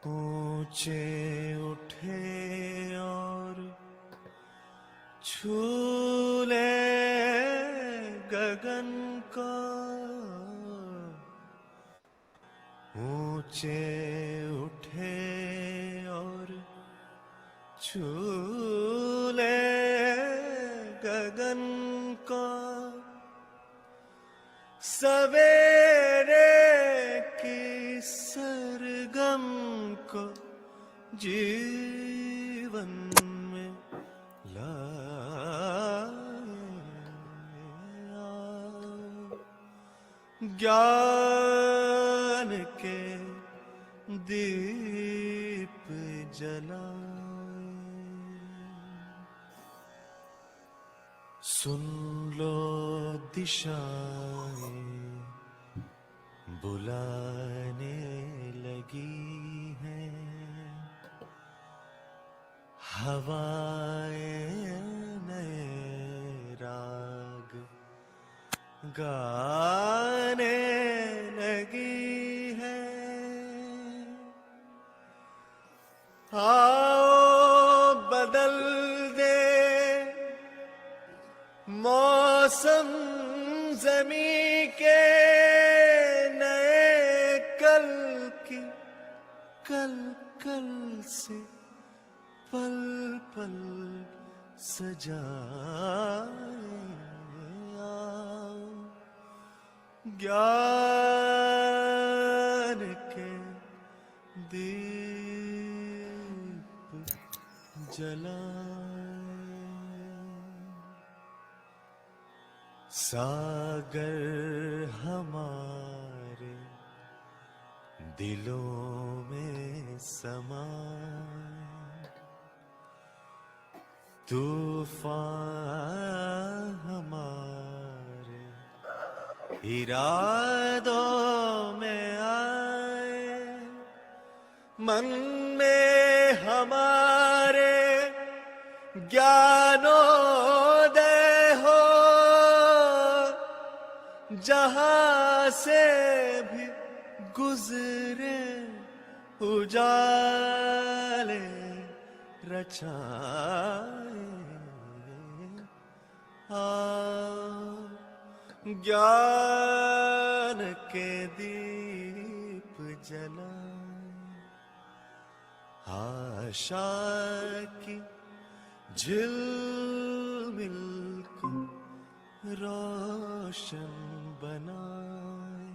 ऊंचे उठे और छू ले गगन को, ऊंचे उठे और छू ले गगन को, सवेरे की सरगम को जीवन में लाया, ज्ञान के दीप जलाए। सुन लो दिशाएं बुलाने लगी हैं, हवाएं नए राग गाने लगी हैं। आओ बदल दे मौसम ज़मीं के, नए कल की कल कल से पल पल सजाया, ज्ञान के दीप जलाए। सागर हमारे दिलों में समाए, तूफान हमारे इरादों में आए, मन में हमारे ज्ञानोदय हो, जहां से भी गुजरे उजाले रचाए। ज्ञान के दीप जलाए, आशा की झिलमिल को रोशन बनाए।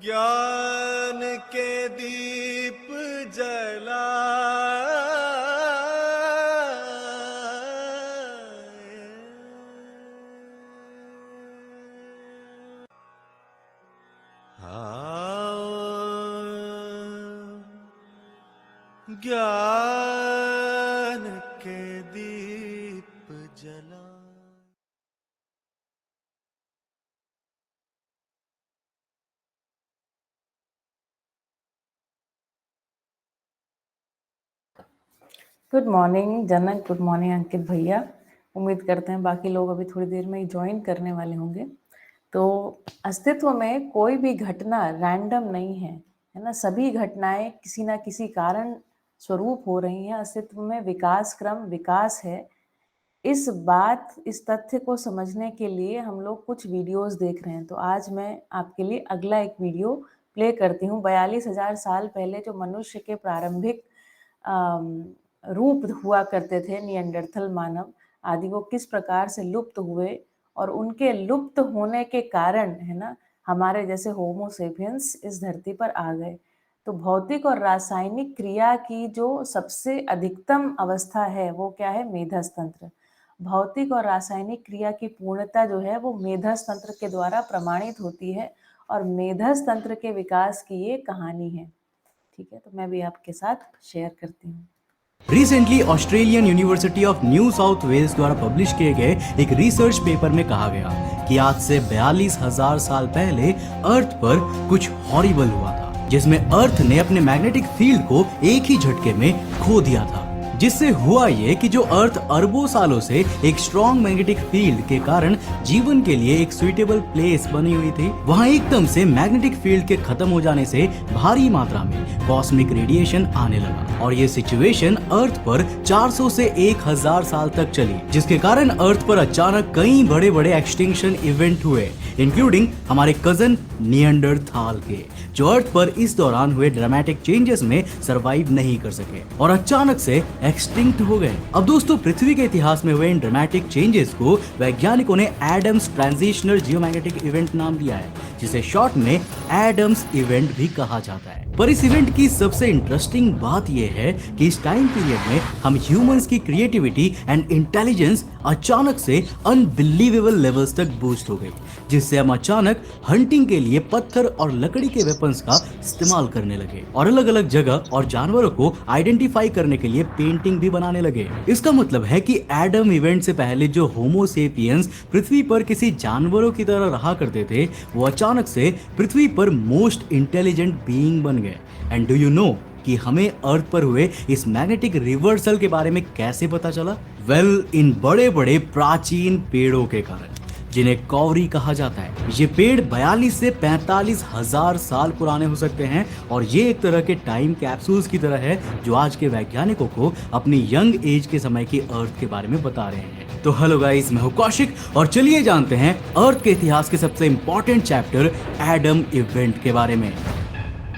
ज्ञान के दीप जलाए। ज्ञान के दीप जला। गुड मॉर्निंग जनक, गुड मॉर्निंग अंकित भैया। उम्मीद करते हैं बाकी लोग अभी थोड़ी देर में ही ज्वाइन करने वाले होंगे। तो अस्तित्व में कोई भी घटना रैंडम नहीं है, है ना। सभी घटनाएं किसी ना किसी कारण स्वरूप हो रही हैं। अस्तित्व में विकास क्रम विकास है। इस तथ्य को समझने के लिए हम लोग कुछ वीडियोस देख रहे हैं। तो आज मैं आपके लिए अगला एक वीडियो प्ले करती हूँ। 42,000 साल पहले जो मनुष्य के प्रारंभिक रूप हुआ करते थे, निएंडरथल मानव आदि, वो किस प्रकार से लुप्त हुए और उनके लुप्त होने के कारण, है ना, हमारे जैसे होमो सेपियंस इस धरती पर आ गए। तो भौतिक और रासायनिक क्रिया की जो सबसे अधिकतम अवस्था है वो क्या है? मेधस तंत्र। भौतिक और रासायनिक क्रिया की पूर्णता जो है वो मेधस तंत्र के द्वारा प्रमाणित होती है और मेधस तंत्र के विकास की ये कहानी है। ठीक है, तो मैं भी आपके साथ शेयर करती हूँ। Recently Australian University of New South Wales द्वारा पब्लिश किए गए एक रिसर्च पेपर में कहा गया कि आज से 42,000 साल पहले अर्थ पर कुछ हॉरिबल हुआ था, जिसमें अर्थ ने अपने मैग्नेटिक फील्ड को एक ही झटके में खो दिया था। जिससे हुआ ये कि जो अर्थ अरबों सालों से एक स्ट्रॉन्ग मैग्नेटिक फील्ड के कारण जीवन के लिए एक सुइटेबल प्लेस बनी हुई थी, वहाँ एकदम से मैग्नेटिक फील्ड के खत्म हो जाने से भारी मात्रा में कॉस्मिक रेडिएशन आने लगा और ये सिचुएशन अर्थ पर 400 से 1000 साल तक चली, जिसके कारण अर्थ पर अचानक कई बड़े बड़े एक्सटिंक्शन इवेंट हुए, इंक्लूडिंग हमारे कजन निएंडरथाल के, जो अर्थ पर इस दौरान हुए ड्रामेटिक चेंजेस में सरवाइव नहीं कर सके और अचानक से एक्सटिंक्ट हो गए। अब दोस्तों, पृथ्वी के इतिहास में हुए इन ड्रामेटिक चेंजेस को वैज्ञानिकों ने एडम्स ट्रांजिशनल जियोमैग्नेटिक इवेंट नाम दिया है, जिसे शॉर्ट में एडम्स इवेंट भी कहा जाता है। पर इस इवेंट की सबसे इंटरेस्टिंग बात यह है कि इस टाइम पीरियड में हम ह्यूमंस की क्रिएटिविटी एंड इंटेलिजेंस अचानक से अनबिलीवेबल लेवल्स तक बूस्ट हो गई, जिससे हम अचानक हंटिंग के लिए पत्थर और लकड़ी के वेपन्स का इस्तेमाल करने लगे और अलग अलग जगह और जानवरों को आइडेंटिफाई करने के लिए पेंटिंग भी बनाने लगे। इसका मतलब है कि एडम इवेंट से पहले जो होमो सेपियंस पृथ्वी पर किसी जानवरों की तरह रहा करते थे, वो अचानक से पृथ्वी पर मोस्ट इंटेलिजेंट बीइंग बन गए। एंड डू यू नो कि हमें अर्थ पर हुए इस मैग्नेटिक रिवर्सल के बारे में कैसे पता चला? वेल, इन बड़े बड़े प्राचीन पेड़ों के कारण, जिन्हें कौरी कहा जाता है। ये पेड़ 42 से 45 हजार साल पुराने हो सकते हैं और ये एक तरह के टाइम कैप्सूल्स की तरह है, जो आज के वैज्ञानिकों को अपनी यंग एज के समय की अर्थ के बारे में बता रहे हैं। तो हेलो गाइस, मैं हूं कौशिक और चलिए जानते हैं अर्थ के इतिहास के सबसे इंपॉर्टेंट चैप्टर एडम इवेंट के बारे में।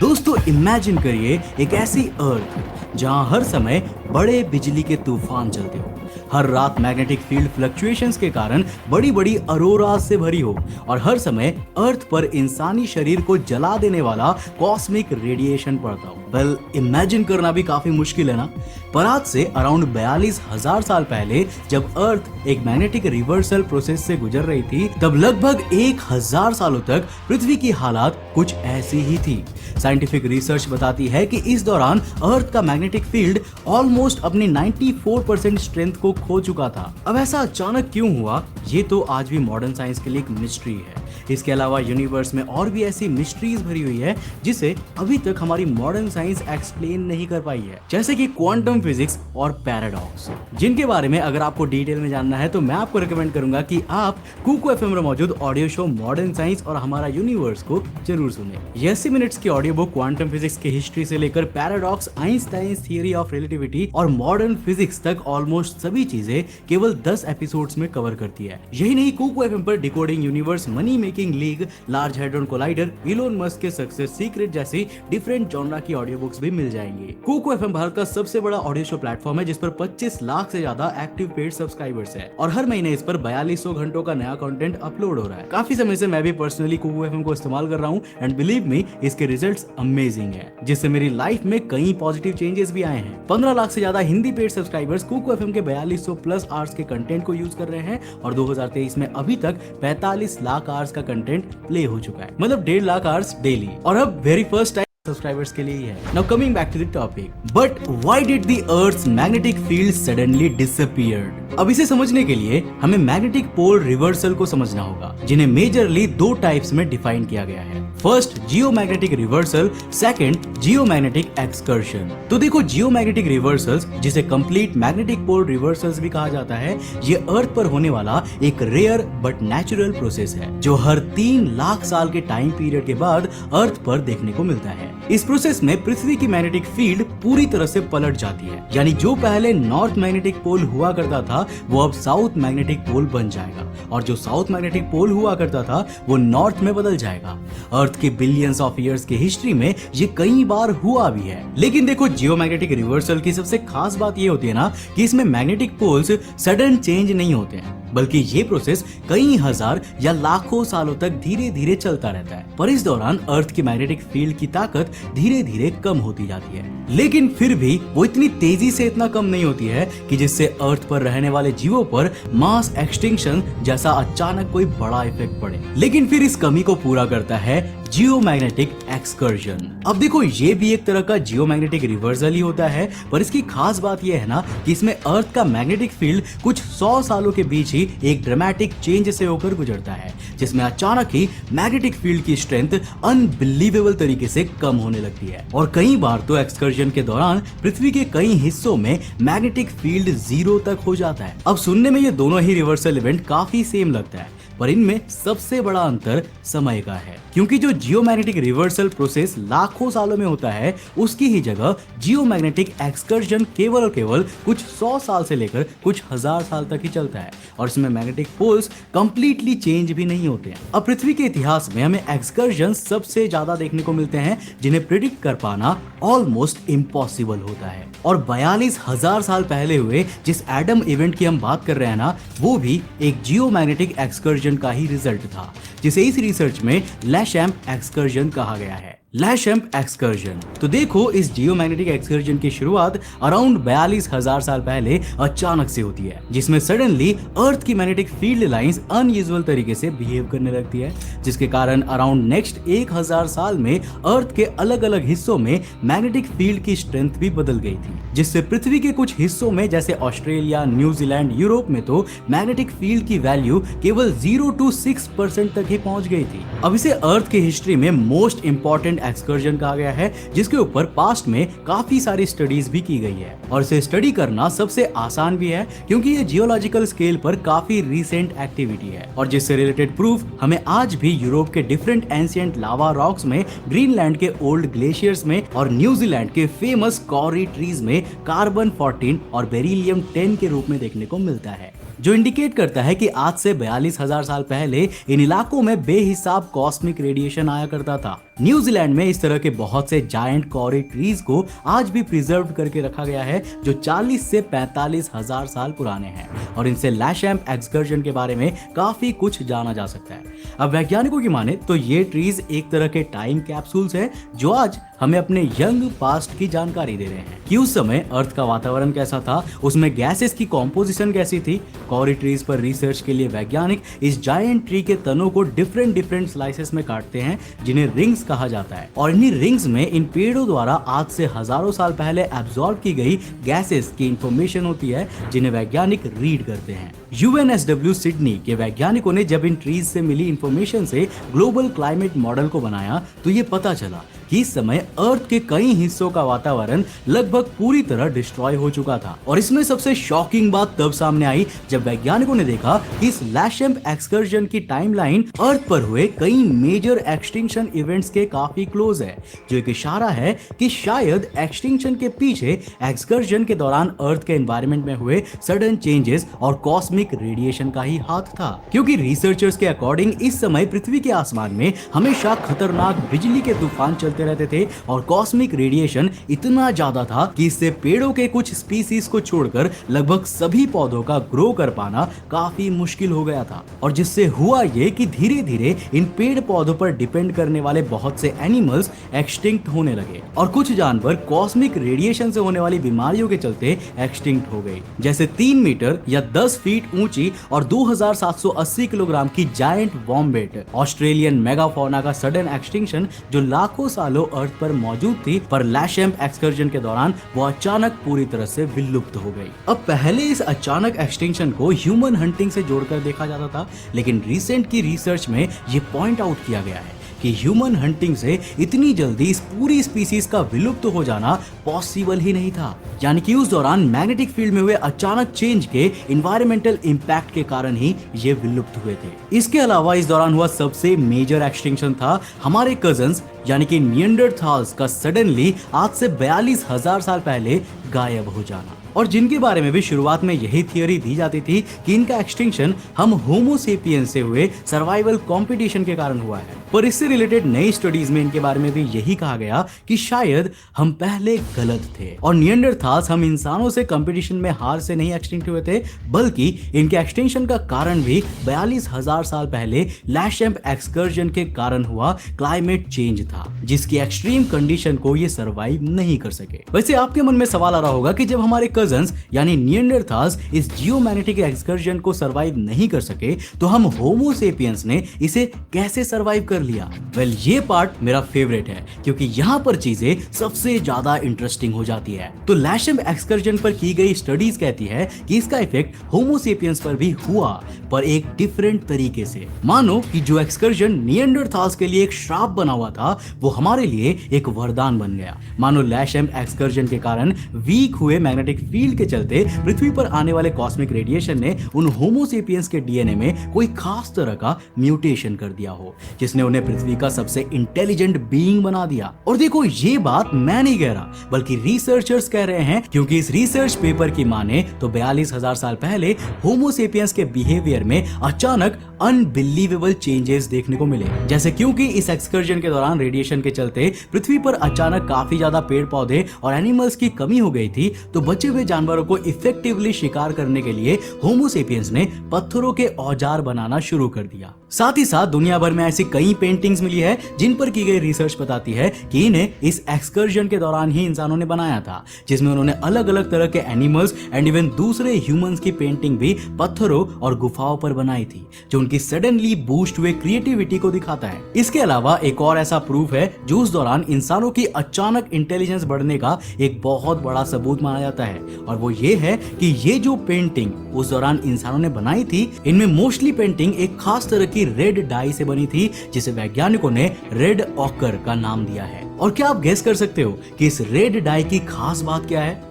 दोस्तों, इमेजिन करिए एक ऐसी अर्थ जहां हर समय बड़े बिजली के तूफान चलते हो, हर रात मैग्नेटिक फील्ड फ्लक्चुएशंस के कारण बड़ी बड़ी अरोरास से भरी हो और हर समय अर्थ पर इंसानी शरीर को जला देने वाला कॉस्मिक रेडिएशन पड़ता हो। वेल, इमेजिन करना भी काफी मुश्किल है ना? पर आज से अराउंड 42,000 साल पहले जब अर्थ एक मैग्नेटिक रिवर्सल प्रोसेस से गुजर रही थी, तब लगभग 1000 सालों तक पृथ्वी की हालात कुछ ऐसी ही थी। साइंटिफिक रिसर्च बताती है कि इस दौरान अर्थ का मैग्नेटिक फील्ड ऑलमोस्ट अपनी 94% स्ट्रेंथ को खो चुका था। अब ऐसा अचानक क्यों हुआ, ये तो आज भी मॉडर्न साइंस के लिए एक मिस्ट्री है। इसके अलावा यूनिवर्स में और भी ऐसी मिस्ट्रीज भरी हुई है जिसे अभी तक हमारी मॉडर्न साइंस एक्सप्लेन नहीं कर पाई है, जैसे कि क्वांटम फिजिक्स और पैराडॉक्स, जिनके बारे में अगर आपको डिटेल में जानना है तो मैं आपको रिकमेंड करूंगा कि आप कुकू एफएम में मौजूद ऑडियो शो मॉडर्न साइंस और हमारा यूनिवर्स को जरूर सुने। ये 80 मिनट्स की ऑडियो बुक क्वांटम फिजिक्स की हिस्ट्री से लेकर paradox, Einstein's theory of relativity और मॉडर्न फिजिक्स तक ऑलमोस्ट सभी चीजें केवल 10 एपिसोड्स में कवर करती है। यही नहीं, कुकू एफएम पर decoding universe, money making league, large hadron collider, Elon Musk के सक्सेस सीक्रेट जैसी डिफरेंट जॉनरा की ऑडियो बुक्स भी मिल जाएंगी। कुकू एफएम भारत का सबसे बड़ा ऑडियो शो प्लेटफॉर्म है, जिस पर 25 लाख से ज्यादा एक्टिव पेड सब्सक्राइबर्स है और हर महीने इस पर 4200 घंटों का नया कंटेंट अपलोड हो रहा है। काफी समय से मैं भी पर्सनली कुकू एफएम को इस्तेमाल कर रहा हूँ एंड बिलीव मी, इसके रिजल्ट्स अमेजिंग है, जिससे मेरी लाइफ में कई पॉजिटिव चेंजेस भी आए हैं। 15 लाख से ज्यादा Hindi paid subscribers Kuku FM के 4200 प्लस आवर्स के कंटेंट को यूज कर रहे हैं और 2023 में अभी तक 45 लाख आवर्स का कंटेंट प्ले हो चुका है, मतलब 1.5 लाख आवर्स डेली। और अब वेरी फर्स्ट टाइम सब्सक्राइबर्स के लिए ही है। Now coming back to the topic, but why did the earth's magnetic field suddenly disappeared? अब इसे समझने के लिए हमें मैग्नेटिक पोल रिवर्सल को समझना होगा, जिन्हें मेजरली 2 टाइप्स में डिफाइन किया गया है। First, geomagnetic reversal, second geomagnetic excursion. तो देखो, जियोमैग्नेटिक रिवर्सल्स, जिसे कंप्लीट मैग्नेटिक पोल रिवर्सल्स भी कहा जाता है, ये अर्थ पर होने वाला एक रेयर बट नेचुरल प्रोसेस है, जो हर 3 लाख साल के टाइम पीरियड के बाद अर्थ पर देखने को मिलता है। इस प्रोसेस में पृथ्वी की मैग्नेटिक फील्ड पूरी तरह से पलट जाती है, यानी जो पहले नॉर्थ मैग्नेटिक पोल हुआ करता था वो अब साउथ मैग्नेटिक पोल बन जाएगा और जो साउथ मैग्नेटिक पोल हुआ करता था वो नॉर्थ में बदल जाएगा। अर्थ के बिलियंस ऑफ ईयर्स की हिस्ट्री में ये कई बार हुआ भी है। लेकिन देखो, जियोमैग्नेटिक रिवर्सल की सबसे खास बात ये होती है ना कि इसमें मैग्नेटिक पोल्स सडन चेंज नहीं होते हैं, बल्कि ये प्रोसेस कई हजार या लाखों सालों तक धीरे धीरे चलता रहता है। पर इस दौरान अर्थ की मैग्नेटिक फील्ड की ताकत धीरे धीरे कम होती जाती है, लेकिन फिर भी वो इतनी तेजी से इतना कम नहीं होती है कि जिससे अर्थ पर रहने वाले जीवों पर मास एक्सटिंक्शन जैसा अचानक कोई बड़ा इफेक्ट पड़े। लेकिन फिर इस कमी को पूरा करता है जियोमैग्नेटिक एक्सकर्जन। अब देखो, ये भी एक तरह का जियोमैग्नेटिक रिवर्सल ही होता है, पर इसकी खास बात यह है ना कि इसमें अर्थ का मैग्नेटिक फील्ड कुछ 100 सालों के बीच ही एक ड्रामेटिक चेंज से होकर गुजरता है, जिसमें अचानक ही मैग्नेटिक फील्ड की स्ट्रेंथ अनबिलीवेबल तरीके से कम होने लगती है। और कई बार तो एक्सकर्जन के दौरान पृथ्वी के कई हिस्सों में मैग्नेटिक फील्ड 0 तक हो जाता है। अब सुनने में ये दोनों ही रिवर्सल इवेंट काफी सेम लगता है, पर इनमें सबसे बड़ा अंतर समय का है, क्योंकि जो जियोमैग्नेटिक रिवर्सल प्रोसेस लाखों सालों में होता है, उसकी ही जगह जियोमैग्नेटिक एक्सकर्जन केवल और केवल कुछ 100 साल से लेकर कुछ 1000 साल तक ही चलता है, और इसमें मैग्नेटिक पोल्स कंप्लीटली चेंज भी नहीं होते हैं। अब पृथ्वी के इतिहास में हमें एक्सकर्जन सबसे ज्यादा देखने को मिलते हैं, जिन्हें प्रिडिक्ट कर पाना ऑलमोस्ट इम्पॉसिबल होता है। और 42,000 साल पहले हुए जिस एडम इवेंट की हम बात कर रहे हैं ना, वो भी एक जियोमैग्नेटिक एक्सकर्जन का ही रिजल्ट था, जिसे इस रिसर्च में लैशैम्प एक्सकर्जन कहा गया है। लैशैम्प एक्सकर्जन। तो देखो, इस जियोमैग्नेटिक एक्सकर्जन की शुरुआत अराउंड 42,000 साल पहले अचानक से होती है, जिसमें सडनली अर्थ की मैग्नेटिक फील्ड लाइंस अनयूजुअल तरीके से बिहेव करने लगती है, जिसके कारण अराउंड नेक्स्ट 1000 साल में अर्थ के अलग अलग हिस्सों में मैग्नेटिक फील्ड की स्ट्रेंथ भी बदल गई थी, जिससे पृथ्वी के कुछ हिस्सों में जैसे ऑस्ट्रेलिया, न्यूजीलैंड, यूरोप में तो मैग्नेटिक फील्ड की वैल्यू केवल 0 to 6% तक ही पहुंच गई थी। अब इसे अर्थ की हिस्ट्री में मोस्ट इंपॉर्टेंट एक्सकर्जन कहा गया है, जिसके ऊपर पास्ट में काफी सारी स्टडीज भी की गई है, और इसे स्टडी करना सबसे आसान भी है, क्योंकि ये जियोलॉजिकल स्केल पर काफी रिसेंट एक्टिविटी है, और जिससे रिलेटेड प्रूफ हमें आज भी यूरोप के डिफरेंट एंशिएंट लावा रॉक्स में, ग्रीनलैंड के ओल्ड ग्लेशियर्स में, और न्यूजीलैंड के फेमस कॉरी ट्रीज में कार्बन 14 और बेरिलियम 10 के रूप में देखने को मिलता है, जो इंडिकेट करता है कि आज से 42,000 साल पहले इन इलाकों में बेहिसाब कॉस्मिक रेडिएशन आया करता था। न्यूजीलैंड में इस तरह के बहुत से जायंट कॉरी ट्रीज को आज भी प्रिजर्व करके रखा गया है, जो 40 से 45,000 साल पुराने हैं, और इनसे लैशैम्प एक्सकर्जन के बारे में काफी कुछ जाना जा सकता है। अब वैज्ञानिकों की माने तो ये ट्रीज एक तरह के टाइम कैप्सूल्स हैं, जो आज हमें अपने यंग पास्ट की जानकारी दे रहे हैं कि उस समय अर्थ का वातावरण कैसा था, उसमें गैसेस की कॉम्पोजिशन कैसी थी। कॉरी ट्रीज पर रिसर्च के लिए वैज्ञानिक इस जायंट ट्री के तनों को डिफरेंट स्लाइसेस में काटते हैं, जिन्हें रिंग्स कहा जाता है, और इन्हीं रिंग्स में इन पेड़ों द्वारा आज से हजारों साल पहले एब्जॉर्ब की गई गैसेस की इंफॉर्मेशन होती है, जिन्हें वैज्ञानिक रीड करते हैं। UNSW सिडनी के वैज्ञानिकों ने जब इन ट्रीज से मिली इंफॉर्मेशन से ग्लोबल क्लाइमेट मॉडल को बनाया, तो ये पता चला कि इस समय अर्थ के कई हिस्सों का वातावरण लगभग पूरी तरह डिस्ट्रॉय हो चुका था। और इसमें सबसे शॉकिंग बात तब सामने आई जब वैज्ञानिकों ने देखा कि इस लैशैम्प एक्सकर्जन की टाइमलाइन अर्थ पर हुए कई मेजर एक्सटिंक्शन इवेंट्स के काफी क्लोज है, जो एक इशारा है कि शायद एक्सटिंक्शन के पीछे एक्सकर्जन के दौरान अर्थ के एनवायरनमेंट में हुए सडन चेंजेस और कॉस्मिक रेडिएशन का ही हाथ था। क्योंकि रिसर्चर्स के अकॉर्डिंग इस समय पृथ्वी के आसमान में हमेशा खतरनाक बिजली के तूफान चलते रहते थे, और कॉस्मिक रेडिएशन इतना ज्यादा था कि इससे पेड़ों के कुछ स्पीसीज को छोड़कर लगभग सभी पौधों का ग्रो कर पाना काफी मुश्किल हो गया था। और जिससे हुआ ये कि धीरे धीरे इन पेड़ पौधों पर डिपेंड करने वाले बहुत से एनिमल्स एक्सटिंक्ट होने लगे, और कुछ जानवर कॉस्मिक रेडिएशन से होने वाली बीमारियों के चलते एक्सटिंक्ट हो गए, जैसे 3 मीटर या 10 फीट ऊंची और 2780 किलोग्राम की जायंट वॉम्बेट ऑस्ट्रेलियन मेगाफोना का सडन एक्सटिंक्शन, जो लाखों सालों अर्थ पर मौजूद थी, पर लैशैम्प एक्सकर्जन के दौरान वो अचानक पूरी तरह से विलुप्त हो गई। अब पहले इस अचानक एक्सटिंक्शन को ह्यूमन हंटिंग से जोड़कर देखा जाता था, लेकिन रिसेंट की रिसर्च में ये पॉइंट आउट किया गया है कि ह्यूमन हंटिंग से इतनी जल्दी इस पूरी स्पीसीज का विलुप्त हो जाना पॉसिबल ही नहीं था। यानी कि उस दौरान मैग्नेटिक फील्ड में हुए अचानक चेंज के इन्वायरमेंटल इम्पैक्ट के कारण ही ये विलुप्त हुए थे। इसके अलावा इस दौरान हुआ सबसे मेजर एक्सटिंक्शन था हमारे कजन्स यानी कि निएंडरथाल्स का सडनली आज से 42,000 साल पहले गायब हो जाना, और जिनके बारे में भी शुरुआत में यही थियोरी दी जाती थी कि इनका एक्सटिंक्शन हम होमो सेपियंस से हुए सर्वाइवल कंपटीशन के कारण हुआ है। पर इससे रिलेटेड नई स्टडीज में इनके बारे में भी यही कहा गया कि शायद हम पहले गलत थे, और निएंडरथाल्स हम इंसानों से कंपटीशन में हार से नहीं एक्सटिंक्ट हुए थे, बल्कि इनके एक्सटिंक्शन का कारण भी 42,000 साल पहले लैशैम्प एक्सकर्जन के कारण हुआ क्लाइमेट चेंज था, जिसकी एक्सट्रीम कंडीशन को ये सर्वाइव नहीं कर सके। वैसे आपके मन में सवाल आ रहा होगा कि जब हमारे कजन्स यानी निएंडरथाल्स इस जियोमैग्नेटिक एक्सकर्जन को सर्वाइव नहीं कर सके, तो हम होमो सेपियंस ने इसे कैसे सर्वाइव कर कर लिया। वेल ये पार्ट मेरा फेवरेट है क्योंकि यहाँ पर चीजें सबसे ज्यादा इंटरेस्टिंग हो जाती है। तो लैशम एक्सकर्जन पर की गई स्टडीज कहती है कि इसका इफेक्ट होमोसेपियंस पर भी हुआ, पर एक डिफरेंट तरीके से। मानो कि जो एक्सकर्जन निएंडरथाल्स के लिए एक श्राप बना हुआ था, वो हमारे लिए एक वरदान बन गया। मानो लैशम एक्सकर्जन के कारण वीक हुए मैग्नेटिक फील्ड के चलते पृथ्वी पर आने वाले कॉस्मिक रेडिएशन ने उन होमोसेपियंस के डीएनए में कोई खास तरह का म्यूटेशन कर दिया हो, जिसने उन्हें पृथ्वी का सबसे इंटेलिजेंट बीइंग बना दिया। और देखो, ये बात मैं नहीं कह रहा, बल्कि रिसर्चर्स कह रहे हैं, क्योंकि इस रिसर्च पेपर की माने तो 42,000 साल पहले होमोसेपियंस के बिहेवियर में अचानक अनबिलीवेबल चेंजेस देखने को मिले। जैसे क्योंकि इस एक्सकर्जन के दौरान रेडिएशन के चलते पृथ्वी पर अचानक काफी ज्यादा पेड़ पौधे और एनिमल्स की कमी हो गई थी, तो बचे हुए जानवरों को इफेक्टिवली शिकार करने के लिए होमोसेपियंस ने पत्थरों के औजार बनाना शुरू कर दिया। साथ ही साथ दुनिया भर में ऐसी कई पेंटिंग्स मिली है जिन पर की गई रिसर्च बताती है कि इन्हें इस एक्सकर्जन के दौरान ही इंसानों ने बनाया था, जिसमें उन्होंने अलग अलग तरह के एनिमल्स एंड इवन दूसरे ह्यूमंस की पेंटिंग भी पत्थरों और गुफाओं पर बनाई थी, जो उनकी सडनली बूस्ट हुए क्रिएटिविटी को दिखाता है। इसके अलावा एक और ऐसा प्रूफ है जो उस दौरान इंसानों की अचानक इंटेलिजेंस बढ़ने का एक बहुत बड़ा सबूत माना जाता है, और वो ये है कि ये जो पेंटिंग उस दौरान इंसानों ने बनाई थी, इनमें मोस्टली पेंटिंग एक खास तरह की रेड डाई से बनी थी, जिसे वैज्ञानिकों ने रेड ऑकर का नाम दिया है। और क्या आप गेस कर सकते हो कि इस रेड डाई की खास बात क्या है?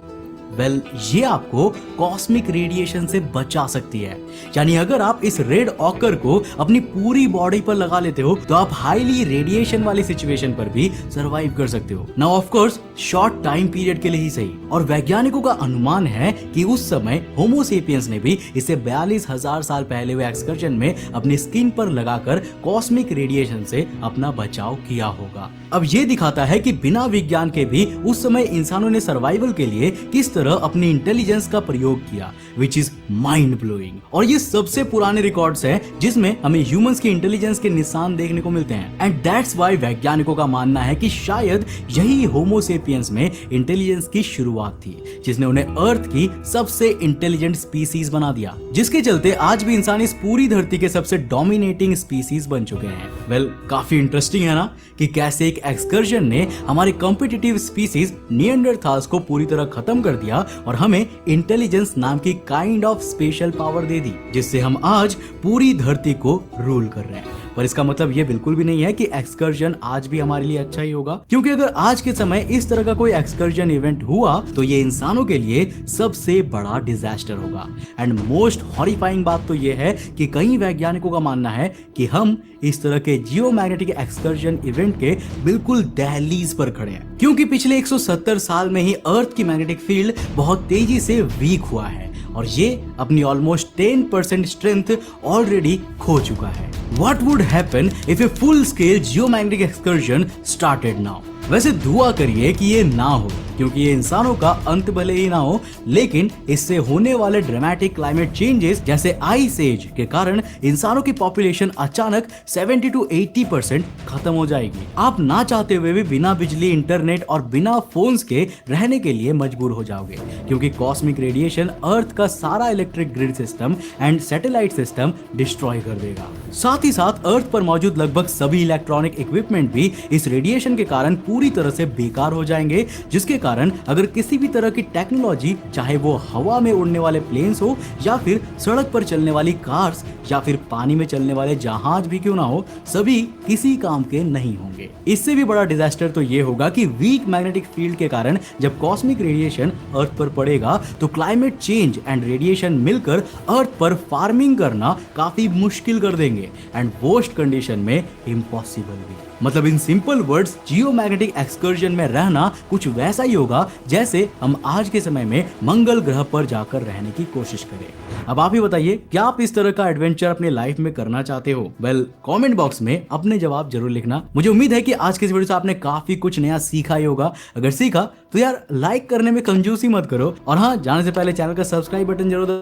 वेल, ये आपको कॉस्मिक रेडिएशन से बचा सकती है। यानी अगर आप इस रेड ऑकर को अपनी पूरी बॉडी पर लगा लेते हो, तो आप हाईली रेडिएशन वाली सिचुएशन पर भी सरवाइव कर सकते हो। Now of course short time period के लिए ही सही। और वैज्ञानिकों का अनुमान है कि उस समय होमोसेपियंस ने भी इसे 42,000 साल पहले हुए एक्सकर्जन में अपनी स्किन पर लगाकर कॉस्मिक रेडिएशन से अपना बचाव किया होगा। अब ये दिखाता है कि बिना विज्ञान के भी उस समय इंसानों ने सर्वाइवल के लिए किस तरह अपनी इंटेलिजेंस का प्रयोग किया, विच इज माइंड ब्लोइंग। और ये सबसे पुराने रिकॉर्ड्स हैं जिसमें हमें ह्यूमंस की इंटेलिजेंस के निशान देखने को मिलते हैं। एंड दैट्स व्हाई वैज्ञानिकों का मानना है कि शायद यही होमोसेपियंस में इंटेलिजेंस की शुरुआत थी, जिसने उन्हें अर्थ की सबसे इंटेलिजेंट स्पीसीज बना दिया, जिसके चलते आज भी इंसान इस पूरी धरती के सबसे डोमिनेटिंग स्पीसीज बन चुके हैं। वेल, काफी इंटरेस्टिंग है ना कि कैसे एक एक्सकर्जन ने हमारी कॉम्पिटिटिव स्पीसीज निएंडरथाल्स को पूरी तरह खत्म कर दिया और हमें इंटेलिजेंस नाम की काइंड ऑफ स्पेशल पावर दे दी, जिससे हम आज पूरी धरती को रूल कर रहे हैं। पर इसका मतलब ये बिल्कुल भी नहीं है कि एक्सकर्जन आज भी हमारे लिए अच्छा ही होगा, क्योंकि अगर आज के समय इस तरह का कोई एक्सकर्जन इवेंट हुआ तो ये इंसानों के लिए सबसे बड़ा डिजास्टर होगा। एंड मोस्ट हॉरिफाइंग बात तो ये है कि कई वैज्ञानिकों का मानना है कि हम इस तरह के जियोमैग्नेटिक एक्सकर्जन इवेंट के बिल्कुल दहलीज पर खड़े हैं, क्योंकि पिछले 170 साल में ही अर्थ की मैग्नेटिक फील्ड बहुत तेजी से वीक हुआ है और ये अपनी ऑलमोस्ट 10% स्ट्रेंथ ऑलरेडी खो चुका है। What would happen if a full-scale geomagnetic excursion started now? वैसे दुआ करिए कि ये ना हो, क्योंकि ये इंसानों का अंत भले ही ना हो, लेकिन इससे होने वाले ड्रामेटिक क्लाइमेट चेंजेस जैसे आइस एज के कारण इंसानों की पॉपुलेशन अचानक 70 to 80% खत्म हो जाएगी। आप ना चाहते हुए भी बिना बिजली, इंटरनेट और बिना फोन्स के रहने के लिए मजबूर हो जाओगे, क्योंकि कॉस्मिक रेडिएशन अर्थ का सारा electric grid system and satellite system destroy कर देगा। साथ ही साथ अर्थ पर मौजूद लगभग सभी इलेक्ट्रॉनिक इक्विपमेंट भी इस रेडिएशन के कारण पूरी तरह से बेकार हो जाएंगे, जिसके कारण अगर किसी भी तरह की टेक्नोलॉजी, चाहे वो हवा में उड़ने वाले प्लेन्स हो या फिर सड़क पर चलने वाली कार्स या फिर पानी में चलने वाले जहाज भी क्यों ना हो, सभी किसी काम के नहीं होंगे। इससे भी बड़ा डिजास्टर तो ये होगा कि वीक मैग्नेटिक फील्ड के कारण जब कॉस्मिक रेडिएशन अर्थ पर पड़ेगा तो क्लाइमेट चेंज एंड रेडिएशन मिलकर अर्थ पर फार्मिंग करना काफी मुश्किल कर देंगे एंड वर्स्ट कंडीशन में इम्पॉसिबल भी। मतलब in simple words, geomagnetic excursion में रहना कुछ वैसा ही होगा जैसे हम आज के समय में मंगल ग्रह पर जाकर रहने की कोशिश करें। अब आप ही बताइए, क्या आप इस तरह का एडवेंचर अपने लाइफ में करना चाहते हो? वेल, कमेंट बॉक्स में अपने जवाब जरूर लिखना। मुझे उम्मीद है कि आज के इस वीडियो से आपने काफी कुछ नया सीखा ही होगा। अगर सीखा तो यार लाइक करने में कंजूसी मत करो, और हाँ, जाने से पहले चैनल का सब्सक्राइब बटन जरूर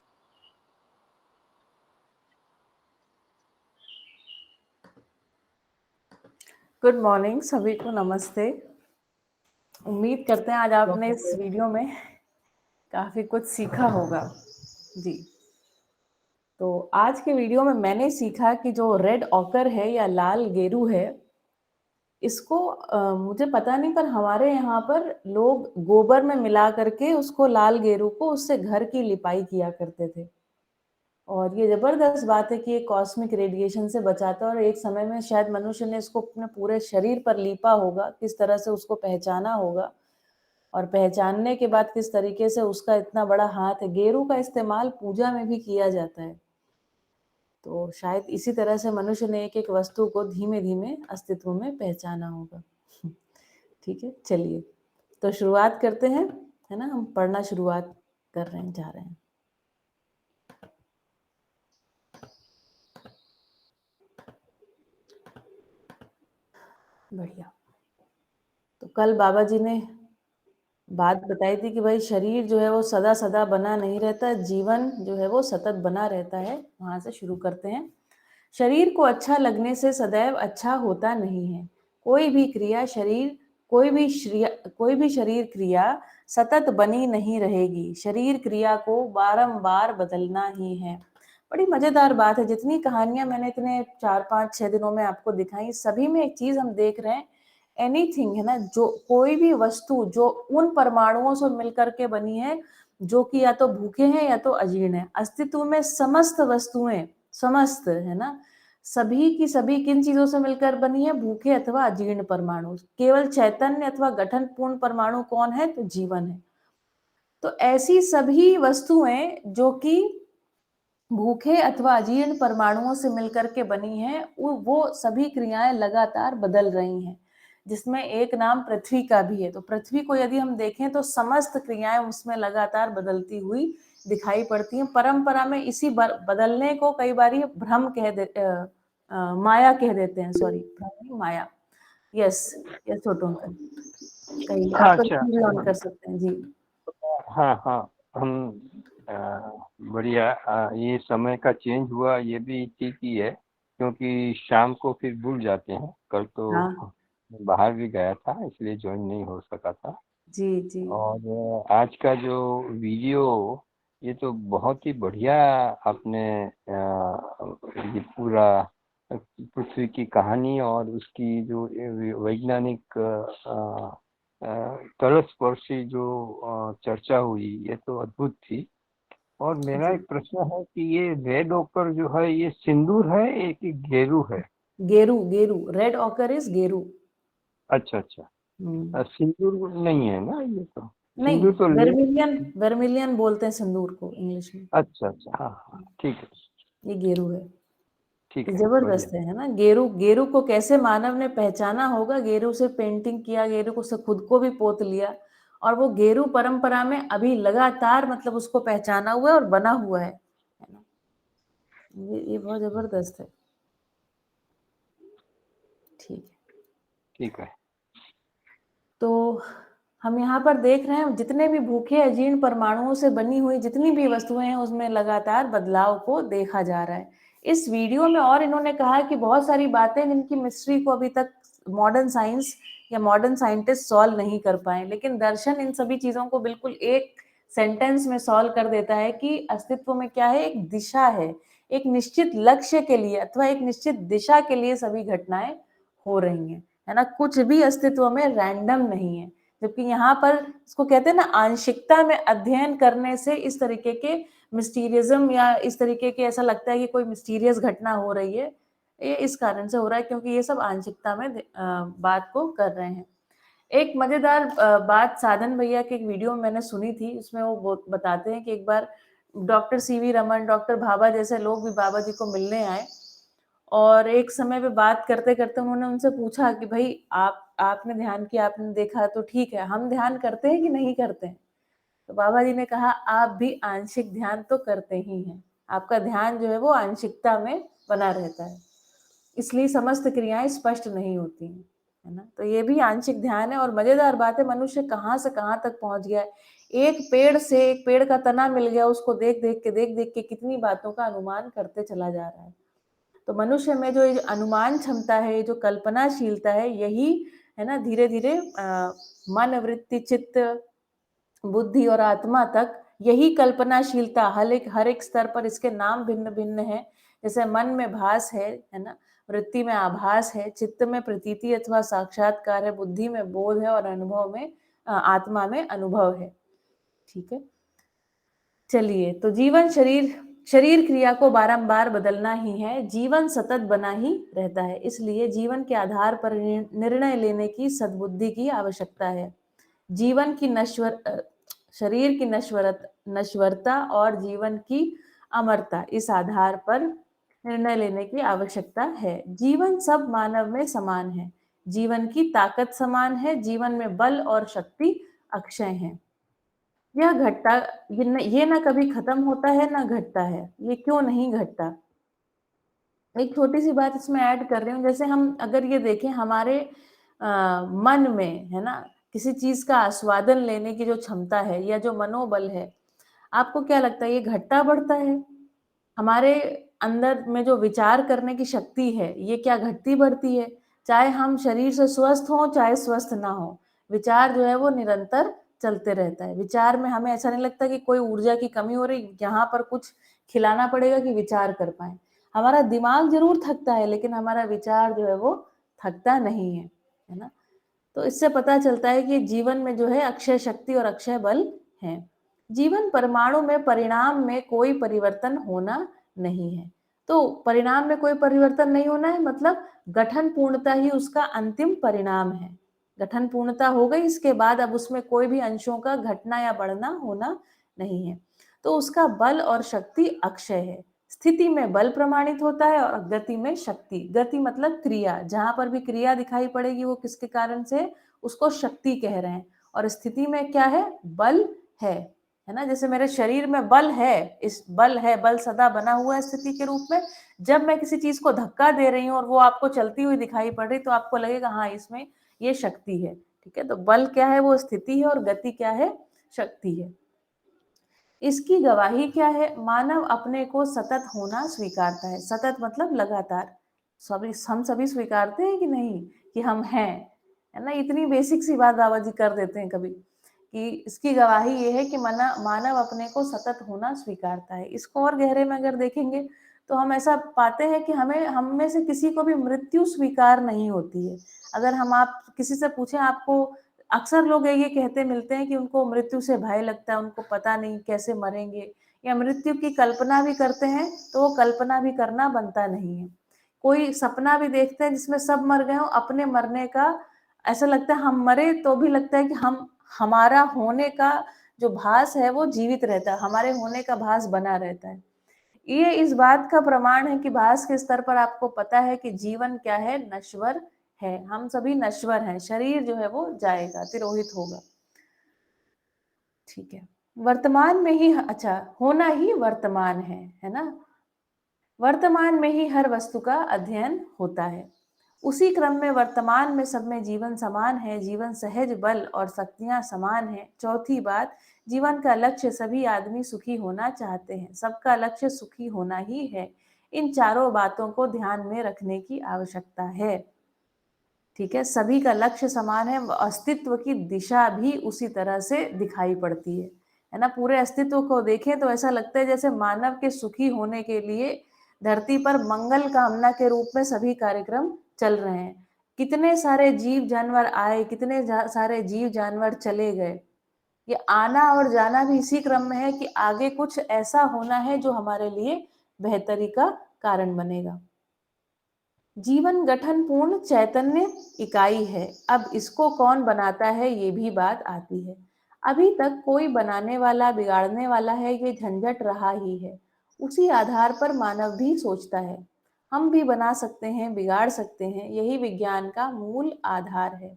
गुड मॉर्निंग सभी को, नमस्ते। उम्मीद करते हैं आज आपने इस वीडियो में काफी कुछ सीखा होगा। जी, तो आज के वीडियो में मैंने सीखा कि जो रेड ऑकर है या लाल गेरू है, इसको मुझे पता नहीं, पर हमारे यहाँ पर लोग गोबर में मिला करके उसको, लाल गेरू को, उससे घर की लिपाई किया करते थे। और ये जबरदस्त बात है कि ये कॉस्मिक रेडिएशन से बचाता है, और एक समय में शायद मनुष्य ने इसको अपने पूरे शरीर पर लीपा होगा, किस तरह से उसको पहचाना होगा, और पहचानने के बाद किस तरीके से उसका इतना बड़ा हाथ है। गेरू का इस्तेमाल पूजा में भी किया जाता है। तो शायद इसी तरह से मनुष्य ने एक एक वस्तु को धीमे धीमे अस्तित्व में पहचाना होगा। ठीक है, चलिए तो शुरुआत करते हैं, है ना। हम पढ़ना शुरुआत कर रहे हैं, जा रहे हैं। बढ़िया। तो कल बाबा जी ने बात बताई थी कि भाई शरीर जो है वो सदा सदा बना नहीं रहता, जीवन जो है वो सतत बना रहता है। वहां से शुरू करते हैं। शरीर को अच्छा लगने से सदैव अच्छा होता नहीं है। कोई भी क्रिया शरीर कोई भी शरीर क्रिया सतत बनी नहीं रहेगी। शरीर क्रिया को बारंबार बदलना ही है। बड़ी मजेदार बात है। जितनी कहानियां मैंने इतने 4-5-6 दिनों में आपको दिखाई, सभी में एक चीज हम देख रहे हैं, एनीथिंग, है ना, जो कोई भी वस्तु जो उन परमाणुओं से मिलकर के बनी है जो कि या तो भूखे हैं या तो अजीर्ण है। अस्तित्व में समस्त वस्तुएं, समस्त, है ना, सभी की सभी किन चीजों से मिलकर बनी है? भूखे अथवा अजीर्ण परमाणु। केवल चैतन्य अथवा गठन पूर्ण परमाणु कौन है? तो जीवन है। तो ऐसी सभी वस्तुएं जो कि भूखे अथवा अजीर्ण परमाणुओं से मिलकर के बनी है, वो सभी क्रियाएं लगातार बदल रही हैं, जिसमें एक नाम पृथ्वी का भी है। तो पृथ्वी को यदि हम देखें तो समस्त क्रियाएं उसमें लगातार बदलती हुई दिखाई पड़ती हैं। परंपरा में इसी बदलने को कई बार भ्रम माया कह देते हैं। सॉरी, भ्रम नहीं, माया। यस, यस छोटू अंकल, कहीं आप तो अच्छा। टीवी ऑन कर सकते हैं जी। हाँ हाँ, हम बढ़िया। ये समय का चेंज हुआ, ये भी ठीक ही है, क्योंकि शाम को फिर भूल जाते हैं। कल तो हाँ बाहर भी गया था, इसलिए ज्वाइन नहीं हो सका था। जी जी और आज का जो वीडियो, ये तो बहुत ही बढ़िया आपने ये पूरा पृथ्वी की कहानी और उसकी जो वैज्ञानिक तलस्पर्शी जो चर्चा हुई, ये तो अद्भुत थी। और मेरा जी। एक प्रश्न है कि ये रेड ओकर जो है, ये सिंदूर है कि गेरू है? गेरू, गेरू, रेड ऑकर इज गेरू। अच्छा अच्छा। सिंदूर नहीं है ना ये तो? नहीं, सिंदूर तो ले। वर्मिलियन, वर्मिलियन बोलते हैं सिंदूर को इंग्लिश में। अच्छा अच्छा, हाँ हाँ, ठीक है ये गेरू है। ठीक ये है, जबरदस्त बढ़िया। है ना। गेरू, गेरू को कैसे मानव ने पहचाना होगा? गेरू से पेंटिंग किया, गेरू को से खुद को भी पोत लिया, और वो गेरू परंपरा में अभी लगातार, मतलब उसको पहचाना हुआ है और बना हुआ है ना। ये बहुत जबरदस्त है। ठीक है, ठीक है। तो हम यहाँ पर देख रहे हैं जितने भी भूखे अजीर्ण परमाणुओं से बनी हुई जितनी भी वस्तुएं हैं, उसमें लगातार बदलाव को देखा जा रहा है। इस वीडियो में और इन्होंने कहा कि बहुत सारी बातें जिनकी मिस्ट्री को अभी तक मॉडर्न साइंस या मॉडर्न साइंटिस्ट सॉल्व नहीं कर पाए, लेकिन दर्शन इन सभी चीजों को बिल्कुल एक सेंटेंस में सॉल्व कर देता है कि अस्तित्व में क्या है? एक दिशा है, एक निश्चित लक्ष्य के लिए अथवा एक निश्चित दिशा के लिए सभी घटनाएं हो रही हैं, है ना। कुछ भी अस्तित्व में रैंडम नहीं है। जबकि यहाँ पर इसको कहते हैं ना, आंशिकता में अध्ययन करने से इस तरीके के मिस्टीरियज्म या इस तरीके के ऐसा लगता है कि कोई मिस्टीरियस घटना हो रही है। ये इस कारण से हो रहा है क्योंकि ये सब आंशिकता में बात को कर रहे हैं। एक मजेदार बात साधन भैया के एक वीडियो में मैंने सुनी थी। उसमें वो बताते हैं कि एक बार doctor C V Raman, doctor Bhabha जैसे लोग भी बाबा जी को मिलने आए, और एक समय पे बात करते करते उन्होंने उनसे पूछा कि भाई आपने ध्यान किया, आपने देखा, तो ठीक है, हम ध्यान करते हैं कि नहीं करते हैं? तो बाबा जी ने कहा, आप भी आंशिक ध्यान तो करते ही हैं। आपका ध्यान जो है वो आंशिकता में बना रहता है, इसलिए समस्त क्रियाएं स्पष्ट नहीं होती हैं, है ना। तो ये भी आंशिक ध्यान है। और मजेदार बात है, मनुष्य कहाँ से कहाँ तक पहुंच गया है। एक पेड़ का तना मिल गया, उसको देख देख के कितनी बातों का अनुमान करते चला जा रहा है। तो मनुष्य में जो ये अनुमान क्षमता है, जो कल्पनाशीलता है, यही, है ना, धीरे धीरे मन, वृत्ति, चित्त, बुद्धि और आत्मा तक यही कल्पनाशीलता हर एक स्तर पर इसके नाम भिन्न भिन्न है। जैसे मन में भास है ना, वृत्ति में आभास है, चित्त में प्रतीति अथवा साक्षात्कार है, बुद्धि में बोध है और अनुभव में आत्मा में अनुभव है। ठीक है, चलिए, तो जीवन शरीर क्रिया को बारंबार बदलना ही है, जीवन सतत बना ही रहता है, इसलिए जीवन के आधार पर निर्णय लेने की सद्बुद्धि की आवश्यकता है। जीवन की शरीर की नश्वरता और जीवन की अमरता, इस आधार पर निर्णय लेने की आवश्यकता है। जीवन सब मानव में समान है, जीवन की ताकत समान है, जीवन में बल और शक्ति अक्षय है। यह घटता ये ना कभी खत्म होता है ना घटता है। ये क्यों नहीं घटता? एक छोटी सी बात इसमें ऐड कर रही हूँ। जैसे हम अगर ये देखें हमारे मन में, है ना, किसी चीज का आस्वादन लेने की जो क्षमता है या जो मनोबल है, आपको क्या लगता है ये घटता बढ़ता है? हमारे अंदर में जो विचार करने की शक्ति है, ये क्या घटती बढ़ती है? चाहे हम शरीर से स्वस्थ हों चाहे स्वस्थ ना हो, विचार जो है वो निरंतर चलते रहता है। विचार में हमें ऐसा नहीं लगता कि कोई ऊर्जा की कमी हो रही, यहाँ पर कुछ खिलाना पड़ेगा कि विचार कर पाए। हमारा दिमाग जरूर थकता है लेकिन हमारा विचार जो है वो थकता नहीं है ना। तो इससे पता चलता है कि जीवन में जो है अक्षय शक्ति और अक्षय बल है। जीवन परमाणु में परिणाम में कोई परिवर्तन होना नहीं है। तो परिणाम में कोई परिवर्तन नहीं होना है मतलब गठन पूर्णता ही उसका अंतिम परिणाम है। गठन पूर्णता हो गई, इसके बाद अब उसमें कोई भी अंशों का घटना या बढ़ना होना नहीं है। तो उसका बल और शक्ति अक्षय है। स्थिति में बल प्रमाणित होता है और गति में शक्ति। गति मतलब क्रिया, जहां पर भी क्रिया दिखाई पड़ेगी वो किसके कारण से, उसको शक्ति कह रहे हैं। और स्थिति में क्या है, बल है ना। जैसे मेरे शरीर में बल है, इस बल है, बल सदा बना हुआ है स्थिति के रूप में। जब मैं किसी चीज को धक्का दे रही हूँ और वो आपको चलती हुई दिखाई पड़ रही तो आपको लगेगा हाँ इसमें ये शक्ति है। ठीक है, तो बल क्या है, वो स्थिति है और गति क्या है, शक्ति है। इसकी गवाही क्या है, मानव अपने को सतत होना स्वीकारता है। सतत मतलब लगातार। हम सभी स्वीकारते हैं कि नहीं कि हम हैं, है ना। इतनी बेसिक सी बात बाबा जी कर देते हैं कभी कि इसकी गवाही ये है कि मानव अपने को सतत होना स्वीकारता है। इसको और गहरे में अगर देखेंगे तो हम ऐसा पाते हैं कि हम में से किसी को भी मृत्यु स्वीकार नहीं होती है। अगर आप किसी से पूछें, आपको अक्सर लोग ये कहते मिलते हैं कि उनको मृत्यु से भय लगता है, उनको पता नहीं कैसे मरेंगे, या मृत्यु की कल्पना भी करते हैं तो वो कल्पना भी करना बनता नहीं है। कोई सपना भी देखते हैं जिसमें सब मर गए हो, अपने मरने का ऐसा लगता है, हम मरे तो भी लगता है कि हमारा होने का जो भास है वो जीवित रहता है, हमारे होने का भास बना रहता है। ये इस बात का प्रमाण है कि भास के स्तर पर आपको पता है कि जीवन क्या है, नश्वर है। हम सभी नश्वर हैं, शरीर जो है वो जाएगा, तिरोहित होगा। ठीक है, वर्तमान में ही, अच्छा, होना ही वर्तमान है ना। वर्तमान में ही हर वस्तु का अध्ययन होता है। उसी क्रम में वर्तमान में सब में जीवन समान है, जीवन सहज बल और शक्तियां समान है। चौथी बात, जीवन का लक्ष्य सभी आदमी सुखी होना चाहते हैं, सबका लक्ष्य सुखी होना ही है। इन चारों बातों को ध्यान में रखने की आवश्यकता है। ठीक है, सभी का लक्ष्य समान है, अस्तित्व की दिशा भी उसी तरह से दिखाई पड़ती है ना। पूरे अस्तित्व को देखें तो ऐसा लगता है जैसे मानव के सुखी होने के लिए धरती पर मंगल कामना के रूप में सभी कार्यक्रम चल रहे हैं। कितने सारे जीव जानवर आए, कितने सारे जीव जानवर चले गए। ये आना और जाना भी इसी क्रम में है कि आगे कुछ ऐसा होना है जो हमारे लिए बेहतरी का कारण बनेगा। जीवन गठन पूर्ण चैतन्य इकाई है। अब इसको कौन बनाता है ये भी बात आती है। अभी तक कोई बनाने वाला बिगाड़ने वाला है, ये झंझट रहा ही है। उसी आधार पर मानव भी सोचता है, हम भी बना सकते हैं, बिगाड़ सकते हैं। यही विज्ञान का मूल आधार है।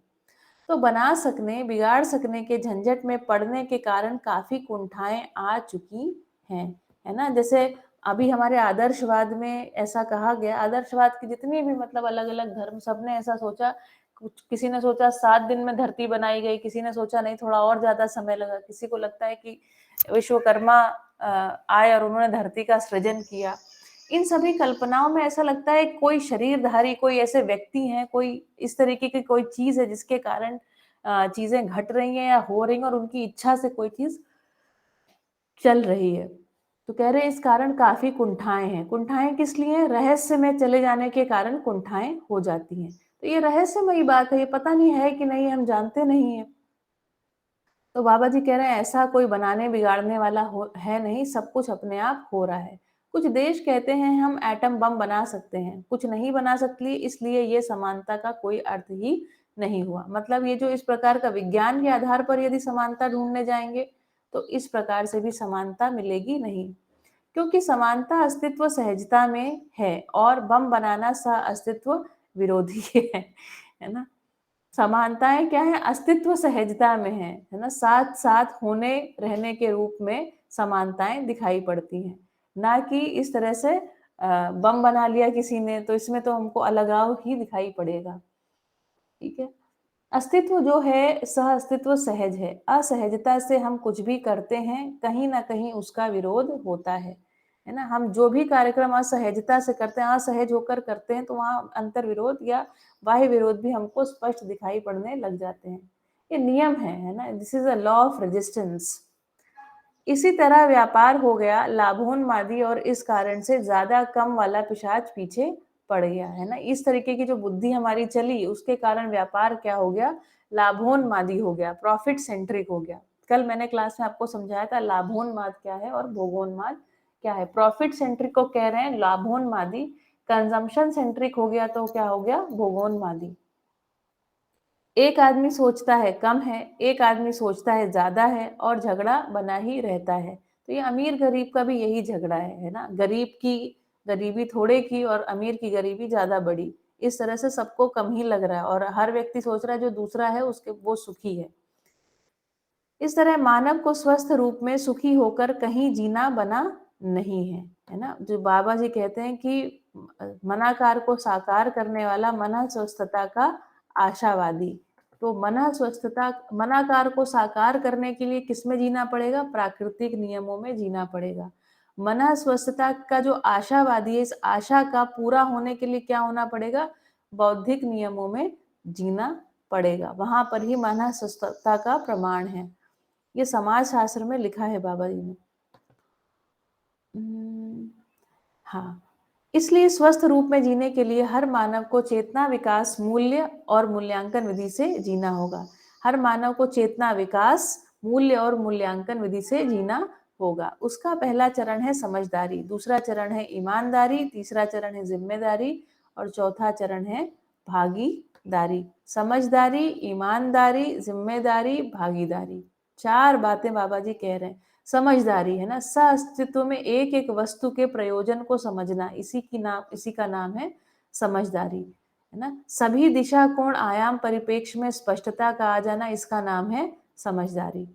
तो बना सकने बिगाड़ सकने के झंझट में पड़ने के कारण काफी कुंठाएं आ चुकी हैं, है ना। जैसे अभी हमारे आदर्शवाद में ऐसा कहा गया, आदर्शवाद की जितनी भी मतलब अलग अलग धर्म, सबने ऐसा सोचा, किसी ने सोचा 7 दिन में धरती बनाई गई, किसी ने सोचा नहीं थोड़ा और ज्यादा समय लगा, किसी को लगता है कि विश्वकर्मा आए और उन्होंने धरती का सृजन किया। इन सभी कल्पनाओं में ऐसा लगता है कोई शरीरधारी, कोई ऐसे व्यक्ति हैं, कोई इस तरीके की कोई चीज है जिसके कारण चीजें घट रही हैं या हो रही हैं और उनकी इच्छा से कोई चीज चल रही है। तो कह रहे हैं इस कारण काफी कुंठाएं हैं। कुंठाएं किस लिए हैं? रहस्य में चले जाने के कारण कुंठाएं हो जाती हैं। तो ये रहस्यमयी बात है, ये पता नहीं है कि नहीं, हम जानते नहीं है। तो बाबा जी कह रहे हैं ऐसा कोई बनाने बिगाड़ने वाला है नहीं, सब कुछ अपने आप हो रहा है। कुछ देश कहते हैं हम एटम बम बना सकते हैं, कुछ नहीं बना सकती, इसलिए ये समानता का कोई अर्थ ही नहीं हुआ। मतलब ये जो इस प्रकार का विज्ञान के आधार पर यदि समानता ढूंढने जाएंगे तो इस प्रकार से भी समानता मिलेगी नहीं, क्योंकि समानता अस्तित्व सहजता में है और बम बनाना सह अस्तित्व विरोधी है ना। समानताएं क्या है? अस्तित्व सहजता में है ना, साथ साथ होने रहने के रूप में समानताएं दिखाई पड़ती हैं, ना कि इस तरह से बम बना लिया किसी ने तो इसमें तो हमको अलगाव ही दिखाई पड़ेगा। ठीक है। अस्तित्व जो है सह अस्तित्व सहज है, असहजता से हम कुछ भी करते हैं कहीं ना कहीं उसका विरोध होता है ना। हम जो भी कार्यक्रम असहजता से करते हैं, असहज होकर करते हैं, तो वहां अंतर विरोध या बाह्य विरोध भी हमको स्पष्ट दिखाई पड़ने लग जाते हैं। ये नियम है ना, this is a law of resistance. इसी तरह व्यापार हो गया लाभोन्मादी और इस कारण से ज्यादा कम वाला पिशाच पीछे पड़ गया है ना। इस तरीके की जो बुद्धि हमारी चली उसके कारण व्यापार क्या हो गया? लाभोन्मादी हो गया, प्रॉफिट सेंट्रिक हो गया। कल मैंने क्लास में आपको समझाया था लाभोन्माद क्या है और भोगोन्माद क्या है। प्रॉफिट सेंट्रिक को कह रहे हैं लाभोन्मादी, कंजम्पशन सेंट्रिक हो गया तो क्या हो गया? भोगोन्मादी। एक आदमी सोचता है कम है, एक आदमी सोचता है ज्यादा है और झगड़ा बना ही रहता है। तो ये अमीर गरीब का भी यही झगड़ा है ना। गरीब की गरीबी थोड़े की और अमीर की गरीबी ज्यादा बड़ी, इस तरह से सबको कम ही लग रहा है और हर व्यक्ति सोच रहा है जो दूसरा है उसके वो सुखी है। इस तरह मानव को स्वस्थ रूप में सुखी होकर कहीं जीना बना नहीं है ना। जो बाबा जी कहते हैं कि मनाकार को साकार करने वाला मन स्वस्थता का आशावादी। तो मन स्वस्थता मनाकार को साकार करने के लिए किसमें जीना पड़ेगा? प्राकृतिक नियमों में जीना पड़ेगा। मन स्वस्थता का जो आशावादी है, इस आशा का पूरा होने के लिए क्या होना पड़ेगा? बौद्धिक नियमों में जीना पड़ेगा, वहां पर ही मन स्वस्थता का प्रमाण है। ये समाज शास्त्र में लिखा है बाबा जी ने। हाँ, इसलिए स्वस्थ रूप में जीने के लिए हर मानव को चेतना विकास मूल्य और मूल्यांकन विधि से जीना होगा। हर मानव को चेतना विकास मूल्य और मूल्यांकन विधि से जीना होगा। उसका पहला चरण है समझदारी, दूसरा चरण है ईमानदारी, तीसरा चरण है जिम्मेदारी और चौथा चरण है भागीदारी। समझदारी, ईमानदारी, जिम्मेदारी, भागीदारी, 4 बातें बाबा जी कह रहे हैं। समझदारी है ना, सह अस्तित्व में एक एक वस्तु के प्रयोजन को समझना, इसी का नाम है समझदारी है ना। सभी दिशा कोण आयाम परिपेक्ष में स्पष्टता का आ जाना, इसका नाम है समझदारी।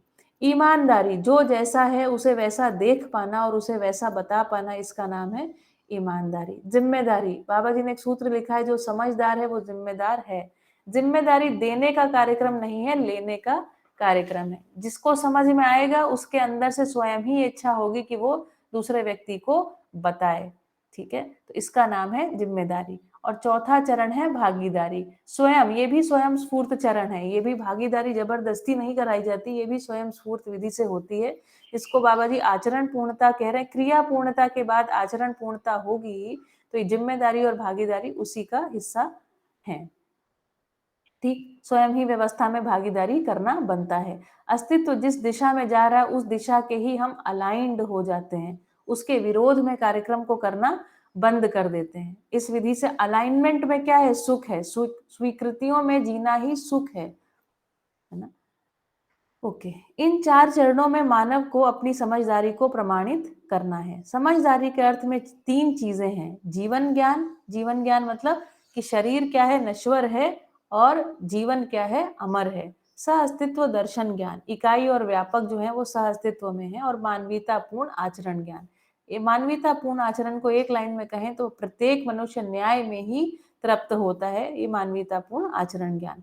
ईमानदारी, जो जैसा है उसे वैसा देख पाना और उसे वैसा बता पाना, इसका नाम है ईमानदारी। जिम्मेदारी, बाबा जी ने एक सूत्र लिखा है, जो समझदार है वो जिम्मेदार है। जिम्मेदारी देने का कार्यक्रम नहीं है, लेने का कार्यक्रम है। जिसको समझ में आएगा उसके अंदर से स्वयं ही इच्छा होगी कि वो दूसरे व्यक्ति को बताए। ठीक है, तो इसका नाम है जिम्मेदारी। और चौथा चरण है भागीदारी। स्वयं, ये भी स्वयं स्फूर्त चरण है। ये भी भागीदारी जबरदस्ती नहीं कराई जाती, ये भी स्वयं स्फूर्त विधि से होती है। इसको बाबा जी आचरण पूर्णता कह रहे हैं। क्रिया पूर्णता के बाद आचरण पूर्णता होगी, तो ये जिम्मेदारी और भागीदारी उसी का हिस्सा है। ठीक, स्वयं ही व्यवस्था में भागीदारी करना बनता है। अस्तित्व जिस दिशा में जा रहा है उस दिशा के ही हम अलाइंड हो जाते हैं, उसके विरोध में कार्यक्रम को करना बंद कर देते हैं। इस विधि से अलाइनमेंट में क्या है? सुख है। स्वीकृतियों में जीना ही सुख है ना। ओके, इन 4 चरणों में मानव को अपनी समझदारी को प्रमाणित करना है। समझदारी के अर्थ में 3 चीजें हैं। जीवन ज्ञान, जीवन ज्ञान मतलब कि शरीर क्या है? नश्वर है और जीवन क्या है? अमर है। सह अस्तित्व दर्शन ज्ञान, इकाई और व्यापक जो है वो सह अस्तित्व में है। और मानवीयतापूर्ण आचरण ज्ञान, ये मानवीयतापूर्ण आचरण को एक लाइन में कहें तो प्रत्येक मनुष्य न्याय में ही तृप्त होता है, ये मानवीयतापूर्ण आचरण ज्ञान।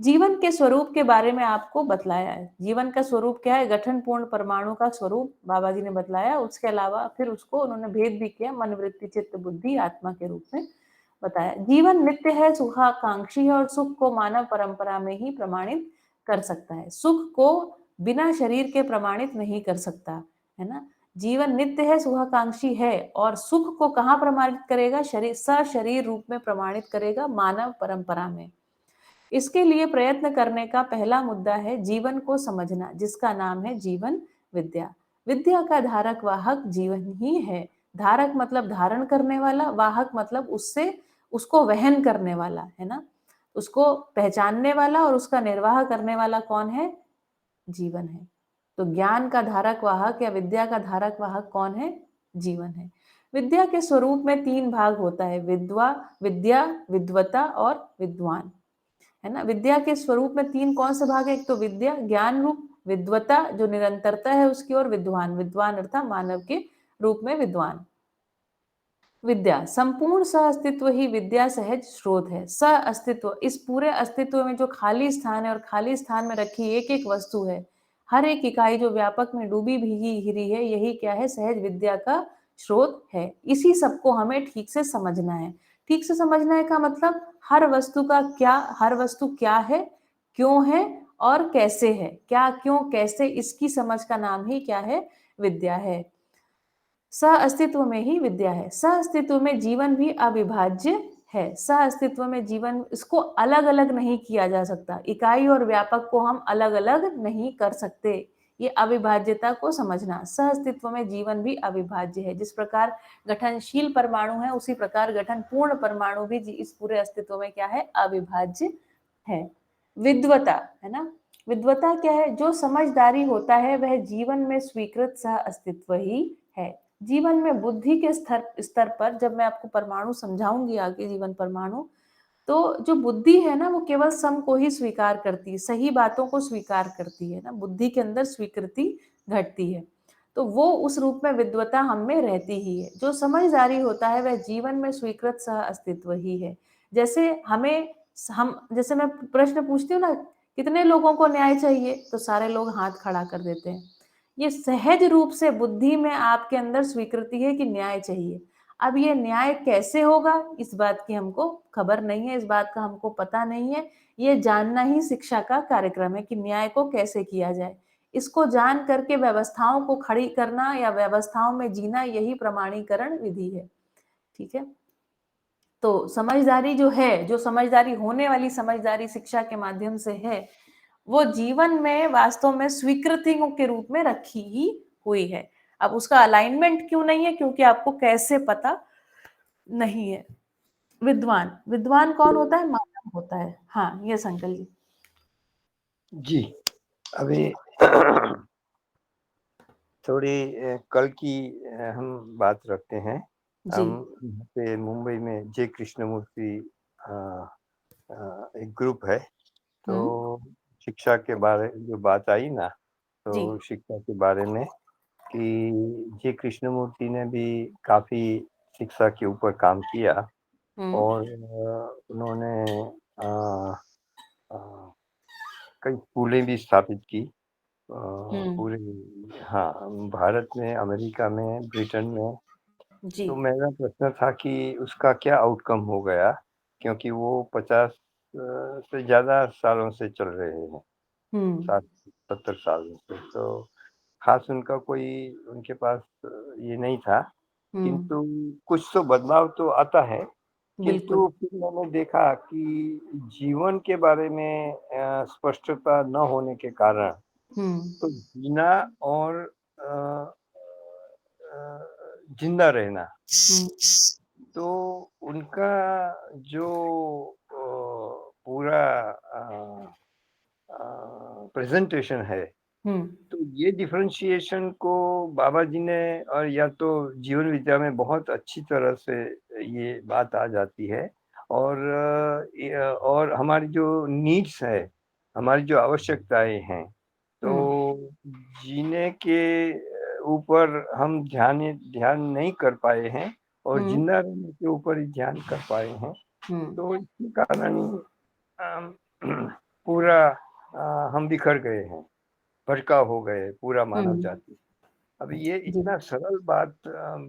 जीवन के स्वरूप के बारे में आपको बतलाया है। जीवन का स्वरूप क्या है? गठन पूर्ण परमाणु का स्वरूप बाबा जी ने बतलाया। उसके अलावा फिर उसको उन्होंने भेद भी किया, मन, वृत्ति, चित्त, बुद्धि, आत्मा के रूप में बताया। जीवन नित्य है, सुखाकांक्षी है और सुख को मानव परंपरा में ही प्रमाणित कर सकता है। सुख को बिना शरीर के प्रमाणित नहीं कर सकता है ना। जीवन नित्य है, सुखाकांक्षी है, और सुख को कहाँ प्रमाणित करेगा? शरीर रूप में प्रमाणित करेगा, मानव परंपरा में। इसके लिए प्रयत्न करने का पहला मुद्दा है जीवन को समझना, जिसका नाम है जीवन विद्या। विद्या का धारक वाहक जीवन ही है। धारक मतलब धारण करने वाला, वाहक मतलब उससे उसको वहन करने वाला, है ना। उसको पहचानने वाला और उसका निर्वाह करने वाला कौन है? जीवन है। तो ज्ञान का धारक वाहक या विद्या का धारक वाहक कौन है? जीवन है। विद्या के स्वरूप में 3 भाग होता है, विद्या, विद्वता और विद्वान, है ना। विद्या के स्वरूप में 3 कौन से भाग है? एक तो विद्या ज्ञान रूप, विद्वता जो निरंतरता है उसकी, और विद्वान अर्थात मानव के रूप में विद्वान। विद्या संपूर्ण सह अस्तित्व ही विद्या सहज स्रोत है। सह अस्तित्व, इस पूरे अस्तित्व में जो खाली स्थान है और खाली स्थान में रखी एक एक वस्तु है, हर एक इकाई जो व्यापक में डूबी भीगी हिरी है, यही क्या है? सहज विद्या का स्रोत है। इसी सबको हमें ठीक से समझना है। ठीक से समझना है का मतलब हर वस्तु क्या है, क्यों है और कैसे है। क्या, क्यों, कैसे, इसकी समझ का नाम ही क्या है? विद्या है। सह अस्तित्व में ही विद्या है। सह अस्तित्व में जीवन भी अविभाज्य है। सह अस्तित्व में जीवन, इसको अलग अलग नहीं किया जा सकता। इकाई और व्यापक को हम अलग अलग नहीं कर सकते। ये अविभाज्यता को समझना। सह अस्तित्व में जीवन भी अविभाज्य है। जिस प्रकार गठनशील परमाणु है, उसी प्रकार गठन पूर्ण परमाणु भी इस पूरे अस्तित्व में क्या है? अविभाज्य है। विद्वता, है ना। विद्वता क्या है? जो समझदारी होता है वह जीवन में स्वीकृत सह अस्तित्व ही है। जीवन में बुद्धि के स्तर पर जब मैं आपको परमाणु समझाऊंगी आगे, जीवन परमाणु, तो जो बुद्धि है ना, वो केवल सम को ही स्वीकार करती है, सही बातों को स्वीकार करती है ना। बुद्धि के अंदर स्वीकृति घटती है, तो वो उस रूप में विद्वता हम में रहती ही है। जो समझदारी होता है वह जीवन में स्वीकृत सह अस्तित्व ही है। जैसे मैं प्रश्न पूछती हूँ ना, कितने लोगों को न्याय चाहिए, तो सारे लोग हाथ खड़ा कर देते हैं। ये सहज रूप से बुद्धि में आपके अंदर स्वीकृति है कि न्याय चाहिए। अब ये न्याय कैसे होगा, इस बात की हमको खबर नहीं है, इस बात का हमको पता नहीं है। ये जानना ही शिक्षा का कार्यक्रम है कि न्याय को कैसे किया जाए। इसको जान करके व्यवस्थाओं को खड़ी करना या व्यवस्थाओं में जीना, यही प्रमाणीकरण विधि है। ठीक है। तो समझदारी जो है, जो समझदारी होने वाली समझदारी शिक्षा के माध्यम से है, वो जीवन में वास्तव में स्वीकृतियों के रूप में रखी ही हुई है। अब उसका अलाइनमेंट क्यों नहीं है? क्योंकि आपको कैसे पता नहीं है। विद्वान कौन होता है? मानव होता है। हाँ, ये अंकल जी। जी, अभी थोड़ी कल की हम बात रखते हैं। जी। हम यहाँ पे मुंबई में जे कृष्णमूर्ति एक ग्रुप है, तो शिक्षा के बारे जो बात आई ना, जी। तो शिक्षा के बारे में कि जे कृष्णमूर्ति ने भी काफ़ी शिक्षा के ऊपर काम किया और उन्होंने कई स्कूलें भी स्थापित की पूरे, हाँ, भारत में, अमेरिका में, ब्रिटेन में। जी। तो मेरा प्रश्न था कि उसका क्या आउटकम हो गया, क्योंकि वो 50 से ज़्यादा सालों से चल रहे हैं, 60-70 सालों से। तो खास उनका कोई उनके पास ये नहीं था, किंतु कुछ तो बदलाव तो आता है। बिल्कुल। किंतु फिर मैंने देखा कि जीवन के बारे में स्पष्टता न होने के कारण तो जीना और जिंदा रहना, तो उनका जो पूरा प्रेजेंटेशन है, तो ये डिफरेंशिएशन को बाबा जी ने, और या तो जीवन विद्या में बहुत अच्छी तरह से ये बात आ जाती है। और हमारी जो नीड्स है, हमारी जो आवश्यकताएं हैं, तो जीने के ऊपर हम ध्यान नहीं कर पाए हैं और जिंदा रहने के ऊपर ही ध्यान कर पाए हैं। तो इसके कारण पूरा हम बिखर गए हैं, भटकाव हो गए पूरा मानव जाति। अब ये इतना सरल बात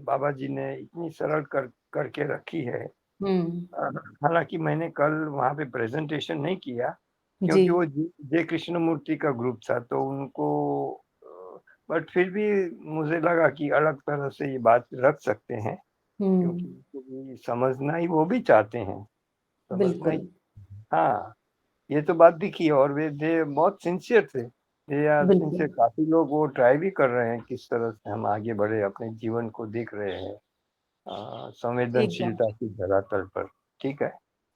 बाबा जी ने इतनी सरल करके रखी है। हालांकि मैंने कल वहाँ पे प्रेजेंटेशन नहीं किया, क्योंकि वो जे कृष्णमूर्ति का ग्रुप था, तो उनको बट फिर भी मुझे लगा कि अलग तरह से ये बात रख सकते हैं, क्योंकि उनको भी समझना ही वो भी चाहते हैं, समझना ही। बिल्कुल हाँ, ये तो बात दिखी और वे बहुत सिंसियर थे। दे आर बिल्कुल। सिंसियर। काफ़ी लोग वो ट्राई भी कर रहे हैं किस तरह से हम आगे बढ़े, अपने जीवन को देख रहे हैं एकदम संवेदनशीलता की धरातल पर। ठीक है,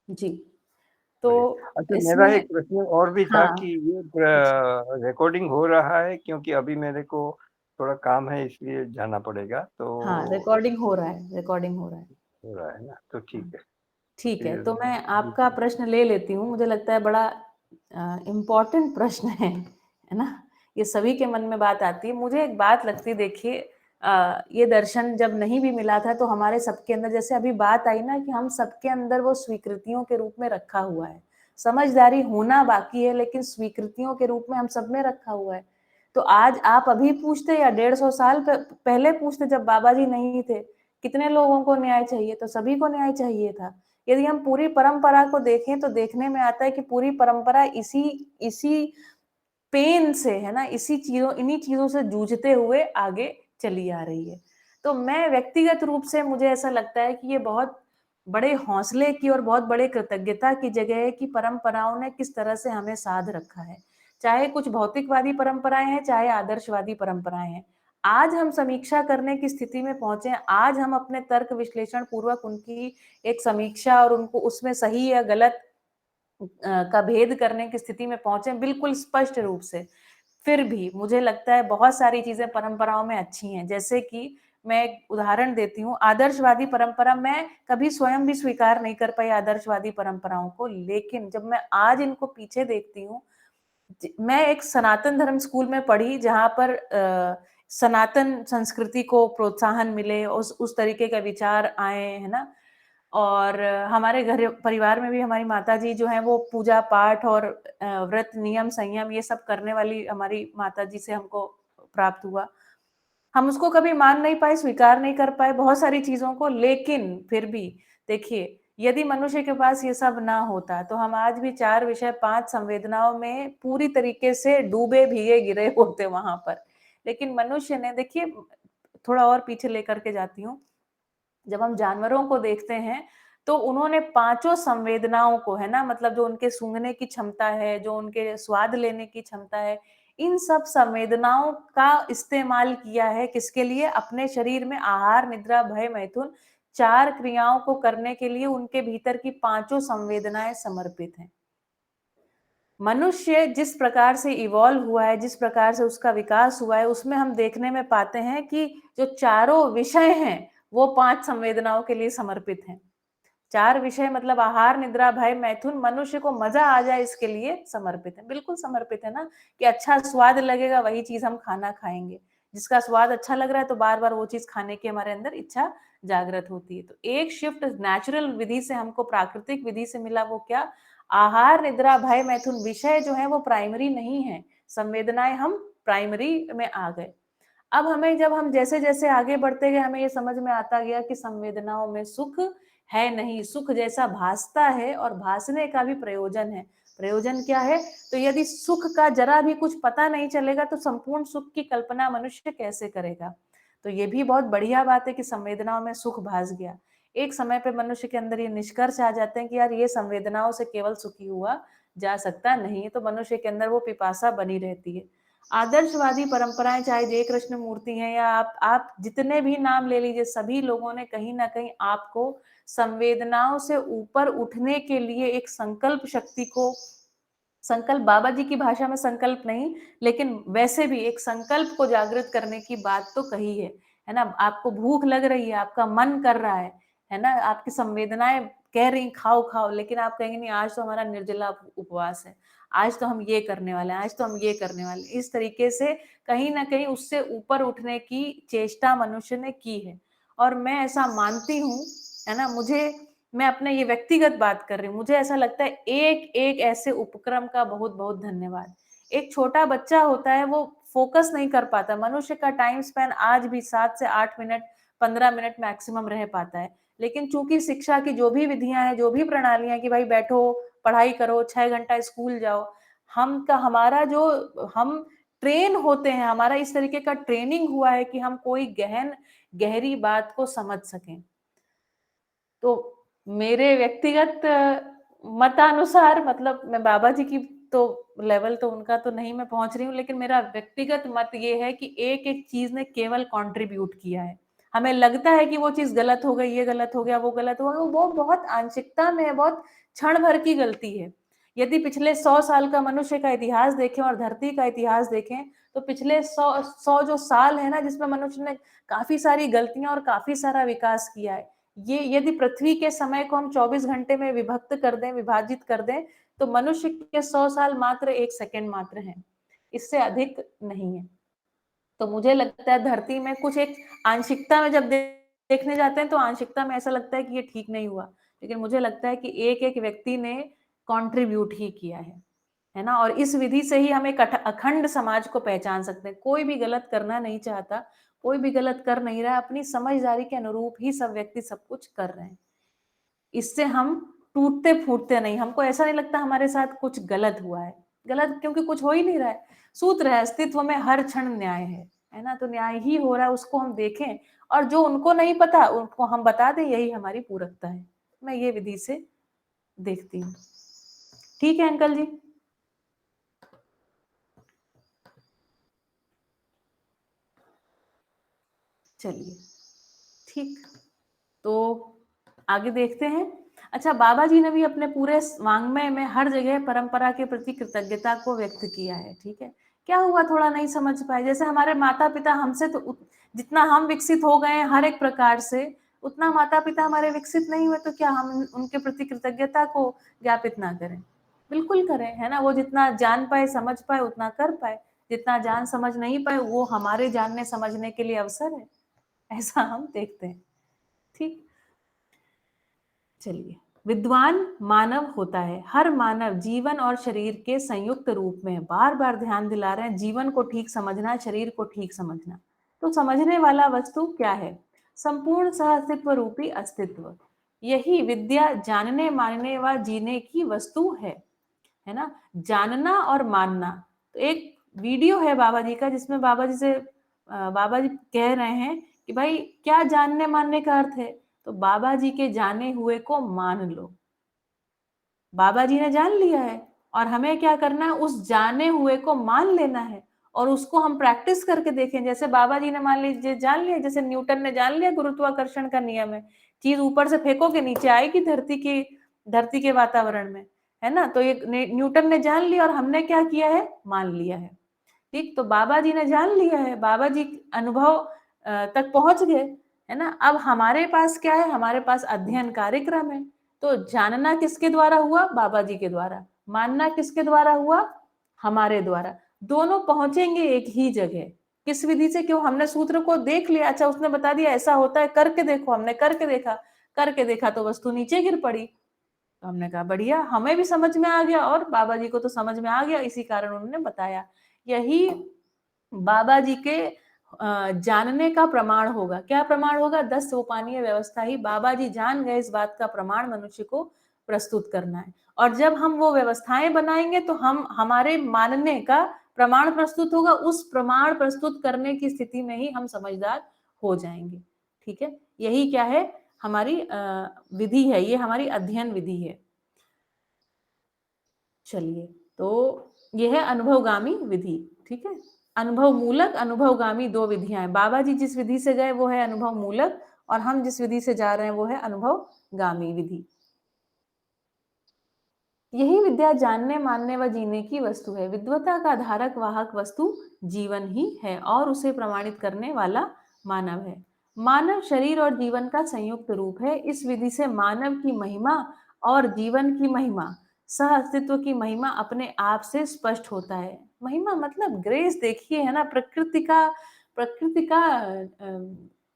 जी। तो बढ़िया। अच्छा, मेरा इसमें एक प्रश्न और भी था हाँ कि ये पूछिए। रिकॉर्डिंग हो रहा है, क्योंकि अभी मेरे को थोड़ा काम है इसलिए जाना पड़ेगा, हाँ तो रिकॉर्डिंग हो रहा है, रिकॉर्डिंग हो रहा है। हो रहा है ना, तो ठीक हाँ, है। तो ठीक है, फिर तो मैं आपका प्रश्न ले लेती हूँ। मुझे लगता है बड़ा इम्पोर्टेंट प्रश्न है ना? ये सभी के मन में बात आती है। मुझे एक बात लगती है, देखिए ये दर्शन जब नहीं भी मिला था तो हमारे सबके अंदर, जैसे अभी बात आई ना कि हम सबके अंदर वो स्वीकृतियों के रूप में रखा हुआ है। समझदारी होना बाकी है, लेकिन स्वीकृतियों के रूप में हम सब में रखा हुआ है। तो आज आप अभी पूछते या 150 साल पहले पूछते, जब बाबा जी नहीं थे, कितने लोगों को न्याय चाहिए? तो सभी को न्याय चाहिए था। यदि हम पूरी परंपरा को देखें तो देखने में आता है कि पूरी परंपरा इसी इसी पेन से, है ना, इन्हीं चीजों से जूझते हुए आगे चली आ रही है। तो मैं व्यक्तिगत रूप से, मुझे ऐसा लगता है कि ये बहुत बड़े हौसले की और बहुत बड़े कृतज्ञता की जगह है कि परंपराओं ने किस तरह से हमें साध रखा है। चाहे कुछ भौतिकवादी परंपराएं हैं, चाहे आदर्शवादी परंपराएं हैं। आज हम समीक्षा करने की स्थिति में पहुंचे हैं। आज हम अपने तर्क विश्लेषण पूर्वक उनकी एक समीक्षा और उनको उसमें सही या गलत का भेद करने की स्थिति में पहुंचे, बिल्कुल स्पष्ट रूप से। फिर भी मुझे लगता है बहुत सारी चीजें परंपराओं में अच्छी हैं। जैसे कि मैं एक उदाहरण देती हूँ, आदर्शवादी परंपरा, मैं कभी स्वयं भी स्वीकार नहीं कर पाई आदर्शवादी परंपराओं को, लेकिन जब मैं आज इनको पीछे देखती हूँ, मैं एक सनातन धर्म स्कूल में पढ़ी जहां पर सनातन संस्कृति को प्रोत्साहन मिले, उस तरीके का विचार आए, है ना। और हमारे घर परिवार में भी हमारी माताजी जो है वो पूजा पाठ और व्रत नियम संयम ये सब करने वाली हमारी माताजी से हमको प्राप्त हुआ। हम उसको कभी मान नहीं पाए, स्वीकार नहीं कर पाए बहुत सारी चीजों को, लेकिन फिर भी देखिए, यदि मनुष्य के पास ये सब ना होता तो हम आज भी 4 विषय 5 संवेदनाओं में पूरी तरीके से डूबे भीगे गिरे होते वहां पर। लेकिन मनुष्य ने, देखिए थोड़ा और पीछे लेकर के जाती हूँ, जब हम जानवरों को देखते हैं तो उन्होंने पांचों संवेदनाओं को, है ना, मतलब जो उनके सूंघने की क्षमता है, जो उनके स्वाद लेने की क्षमता है, इन सब संवेदनाओं का इस्तेमाल किया है किसके लिए? अपने शरीर में आहार निद्रा भय मैथुन 4 क्रियाओं को करने के लिए उनके भीतर की पांचों संवेदनाएं समर्पित हैं। मनुष्य जिस प्रकार से इवॉल्व हुआ है, जिस प्रकार से उसका विकास हुआ है, उसमें हम देखने में पाते हैं कि जो चारों विषय हैं वो 5 संवेदनाओं के लिए समर्पित हैं। 4 विषय मतलब आहार निद्रा भय मैथुन, मनुष्य को मजा आ जाए इसके लिए समर्पित है। बिल्कुल समर्पित है ना, कि अच्छा स्वाद लगेगा वही चीज हम खाना खाएंगे। जिसका स्वाद अच्छा लग रहा है तो बार बार वो चीज खाने की हमारे अंदर इच्छा जागृत होती है। तो एक शिफ्ट नेचुरल विधि से हमको, प्राकृतिक विधि से मिला, वो क्या? आहार निद्रा भय मैथुन। विषय जो है वो प्राइमरी नहीं है, संवेदनाएं हम प्राइमरी में आ गए। अब हमें, जब हम जैसे जैसे आगे बढ़ते गए, हमें ये समझ में आता गया कि संवेदनाओं में सुख है नहीं, सुख जैसा भासता है और भासने का भी प्रयोजन है। प्रयोजन क्या है? तो यदि सुख का जरा भी कुछ पता नहीं चलेगा तो संपूर्ण सुख की कल्पना मनुष्य कैसे करेगा? तो ये भी बहुत बढ़िया बात है कि संवेदनाओं में सुख भास गया। एक समय पे मनुष्य के अंदर ये निष्कर्ष आ जाते हैं कि यार ये संवेदनाओं से केवल सुखी हुआ जा सकता नहीं, तो मनुष्य के अंदर वो पिपासा बनी रहती है। आदर्शवादी परंपराएं, चाहे जय कृष्ण मूर्ति हैं या आप जितने भी नाम ले लीजिए, सभी लोगों ने कहीं ना कहीं आपको संवेदनाओं से ऊपर उठने के लिए एक संकल्प शक्ति को, संकल्प बाबा जी की भाषा में संकल्प नहीं, लेकिन वैसे भी एक संकल्प को जागृत करने की बात तो कही है ना। आपको भूख लग रही है, आपका मन कर रहा है ना, आपकी संवेदनाएं कह रही खाओ खाओ, लेकिन आप कहेंगे नहीं आज तो हमारा निर्जला उपवास है, आज तो हम ये करने वाले हैं, आज तो हम ये करने वाले हैं। इस तरीके से कहीं ना कहीं उससे ऊपर उठने की चेष्टा मनुष्य ने की है, और मैं ऐसा मानती हूँ, है ना। मैं अपने ये व्यक्तिगत बात कर रही हूँ, मुझे ऐसा लगता है एक एक ऐसे उपक्रम का बहुत बहुत धन्यवाद। एक छोटा बच्चा होता है, वो फोकस नहीं कर पाता। मनुष्य का टाइम स्पेन आज भी 7 से 8 मिनट, 15 मिनट मैक्सिमम रह पाता है। लेकिन चूंकि शिक्षा की जो भी विधियां हैं, जो भी प्रणालियां, कि भाई बैठो पढ़ाई करो, 6 घंटा स्कूल जाओ, हम का हमारा जो हम ट्रेन होते हैं, हमारा इस तरीके का ट्रेनिंग हुआ है कि हम कोई गहरी बात को समझ सकें। तो मेरे व्यक्तिगत मतानुसार, मतलब मैं बाबा जी की तो लेवल तो उनका तो नहीं मैं पहुंच रही हूँ, लेकिन मेरा व्यक्तिगत मत ये है कि एक एक चीज ने केवल कंट्रीब्यूट किया है। हमें लगता है कि वो चीज गलत हो गई, ये गलत हो गया, वो गलत हो गया, वो बहुत आंशिकता में है, बहुत क्षण भर की गलती है। यदि पिछले 100 साल का मनुष्य का इतिहास देखें और धरती का इतिहास देखें, तो पिछले 100 जो साल है ना, जिसमें मनुष्य ने काफी सारी गलतियां और काफी सारा विकास किया है, ये यदि पृथ्वी के समय को हम 24 घंटे में विभक्त कर दें, विभाजित कर दें, तो मनुष्य के 100 साल मात्र 1 सेकंड मात्र हैं, इससे अधिक नहीं है। तो मुझे लगता है धरती में कुछ एक आंशिकता में जब देखने जाते हैं, तो आंशिकता में ऐसा लगता है कि ये ठीक नहीं हुआ, लेकिन मुझे लगता है कि एक एक व्यक्ति ने कंट्रीब्यूट ही किया है ना। और इस विधि से ही हम एक अखंड समाज को पहचान सकते हैं। कोई भी गलत करना नहीं चाहता, कोई भी गलत कर नहीं रहा है, अपनी समझदारी के अनुरूप ही सब व्यक्ति सब कुछ कर रहे हैं। इससे हम टूटते फूटते नहीं, हमको ऐसा नहीं लगता हमारे साथ कुछ गलत हुआ है। गलत क्योंकि कुछ हो ही नहीं रहा है, सूत्र है, अस्तित्व में हर क्षण न्याय है ना। तो न्याय ही हो रहा है, उसको हम देखें, और जो उनको नहीं पता उनको हम बता दें, यही हमारी पूरकता है। मैं ये विधि से देखती हूँ। ठीक है अंकल जी? चलिए ठीक, तो आगे देखते हैं। अच्छा, बाबा जी ने भी अपने पूरे वांग्मय में हर जगह परंपरा के प्रति कृतज्ञता को व्यक्त किया है। ठीक है, क्या हुआ थोड़ा नहीं समझ पाए? जैसे हमारे माता पिता हमसे तो जितना हम विकसित हो गए हैं हर एक प्रकार से, उतना माता पिता हमारे विकसित नहीं हुए, तो क्या हम उनके प्रति कृतज्ञता को ज्ञापित ना करें? बिल्कुल करें, है ना। वो जितना जान पाए समझ पाए उतना कर पाए, जितना जान समझ नहीं पाए वो हमारे जानने समझने के लिए अवसर है, ऐसा हम देखते हैं। ठीक, चलिए। विद्वान मानव होता है, हर मानव जीवन और शरीर के संयुक्त रूप में। बार बार ध्यान दिला रहे हैं, जीवन को ठीक समझना, शरीर को ठीक समझना। तो समझने वाला वस्तु क्या है? संपूर्ण सहअस्तित्व रूपी अस्तित्व। यही विद्या जानने मानने व जीने की वस्तु है ना। जानना और मानना। तो एक वीडियो है बाबा जी का, जिसमें बाबा जी से बाबा जी कह रहे हैं कि भाई क्या जानने मानने का अर्थ है? तो बाबा जी के जाने हुए को मान लो। बाबा जी ने जान लिया है, और हमें क्या करना है? उस जाने हुए को मान लेना है, और उसको हम प्रैक्टिस करके देखें। जैसे बाबा जी ने मान लीजिए जान लिया, जैसे न्यूटन ने जान लिया गुरुत्वाकर्षण का नियम है, चीज ऊपर से फेंकोगे नीचे आएगी धरती के वातावरण में, है ना। तो ये न्यूटन ने जान लिया, और हमने क्या किया है? मान लिया है। ठीक, तो बाबा जी ने जान लिया है, बाबा जी अनुभव तक पहुंच गए, है ना। अब हमारे पास क्या है? हमारे पास अध्ययन कार्यक्रम है। तो जानना किसके द्वारा हुआ? बाबा जी के द्वारा। मानना किसके द्वारा हुआ? हमारे द्वारा। दोनों पहुंचेंगे एक ही जगह। किस विधि से? क्यों? हमने सूत्र को देख लिया, अच्छा उसने बता दिया ऐसा होता है, करके देखो। हमने करके देखा तो वस्तु नीचे गिर पड़ी। तो हमने कहा बढ़िया, हमें भी समझ में आ गया, और बाबा जी को तो समझ में आ गया, इसी कारण उन्होंने बताया। यही बाबा जी के जानने का प्रमाण होगा। क्या प्रमाण होगा? 10 सोपानीय व्यवस्था ही बाबा जी जान गए, इस बात का प्रमाण मनुष्य को प्रस्तुत करना है। और जब हम वो व्यवस्थाएं बनाएंगे तो हम हमारे मानने का प्रमाण प्रस्तुत होगा। उस प्रमाण प्रस्तुत करने की स्थिति में ही हम समझदार हो जाएंगे। ठीक है, यही क्या है? हमारी विधि है, ये हमारी अध्ययन विधि है। चलिए, तो यह है अनुभवगामी विधि। ठीक है, अनुभव मूलक, अनुभवगामी दो विधियां हैं। बाबा जी जिस विधि से गए वो है अनुभव मूलक, और हम जिस विधि से जा रहे हैं वो है अनुभवगामी विधि। यही विद्या जानने मानने व जीने की वस्तु है। विद्वता का धारक वाहक वस्तु जीवन ही है, और उसे प्रमाणित करने वाला मानव है। मानव शरीर और जीवन का संयुक्त रूप है। इस विधि से मानव की महिमा और जीवन की महिमा, सह अस्तित्व की महिमा अपने आप से स्पष्ट होता है। महिमा मतलब ग्रेस, देखिए, है ना। प्रकृति का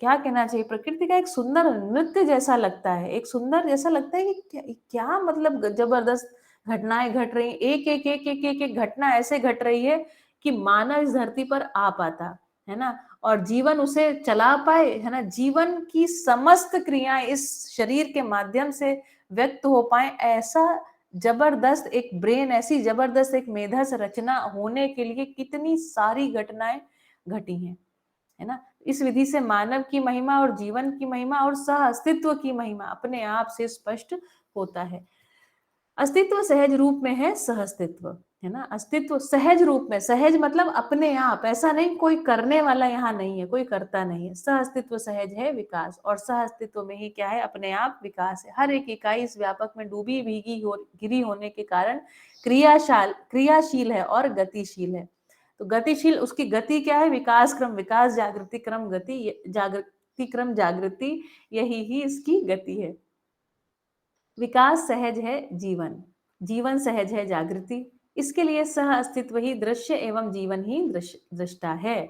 क्या कहना चाहिए? प्रकृति का एक सुंदर नृत्य जैसा लगता है, एक सुंदर जैसा लगता है कि क्या मतलब जबरदस्त घटनाएं घट रही, एक घटना ऐसे घट रही है कि मानव इस धरती पर आ पाता, है ना, और जीवन उसे चला पाए, है ना। जीवन की समस्त क्रियाएं इस शरीर के माध्यम से व्यक्त हो पाए, ऐसा जबरदस्त एक ब्रेन, ऐसी जबरदस्त एक मेधस रचना होने के लिए कितनी सारी घटनाएं घटी हैं, है ना। इस विधि से मानव की महिमा और जीवन की महिमा और सह अस्तित्व की महिमा अपने आप से स्पष्ट होता है। अस्तित्व सहज रूप में है सह अस्तित्व, है ना। अस्तित्व सहज रूप में, सहज मतलब अपने आप, ऐसा नहीं कोई करने वाला यहाँ नहीं है, कोई करता नहीं है। सह अस्तित्व सहज है विकास, और सह अस्तित्व में ही क्या है, अपने आप विकास है। हर एक इकाई इस व्यापक में डूबी भीगी घिरी होने के कारण क्रियाशील है और गतिशील है। तो गतिशील, उसकी गति क्या है, विकास क्रम विकास, जागृति क्रम गति, जागृति क्रम जागृति, यही ही इसकी गति है। विकास सहज है जीवन, जीवन सहज है जागृति, इसके लिए सह अस्तित्व ही दृश्य एवं जीवन ही दृष्टा है।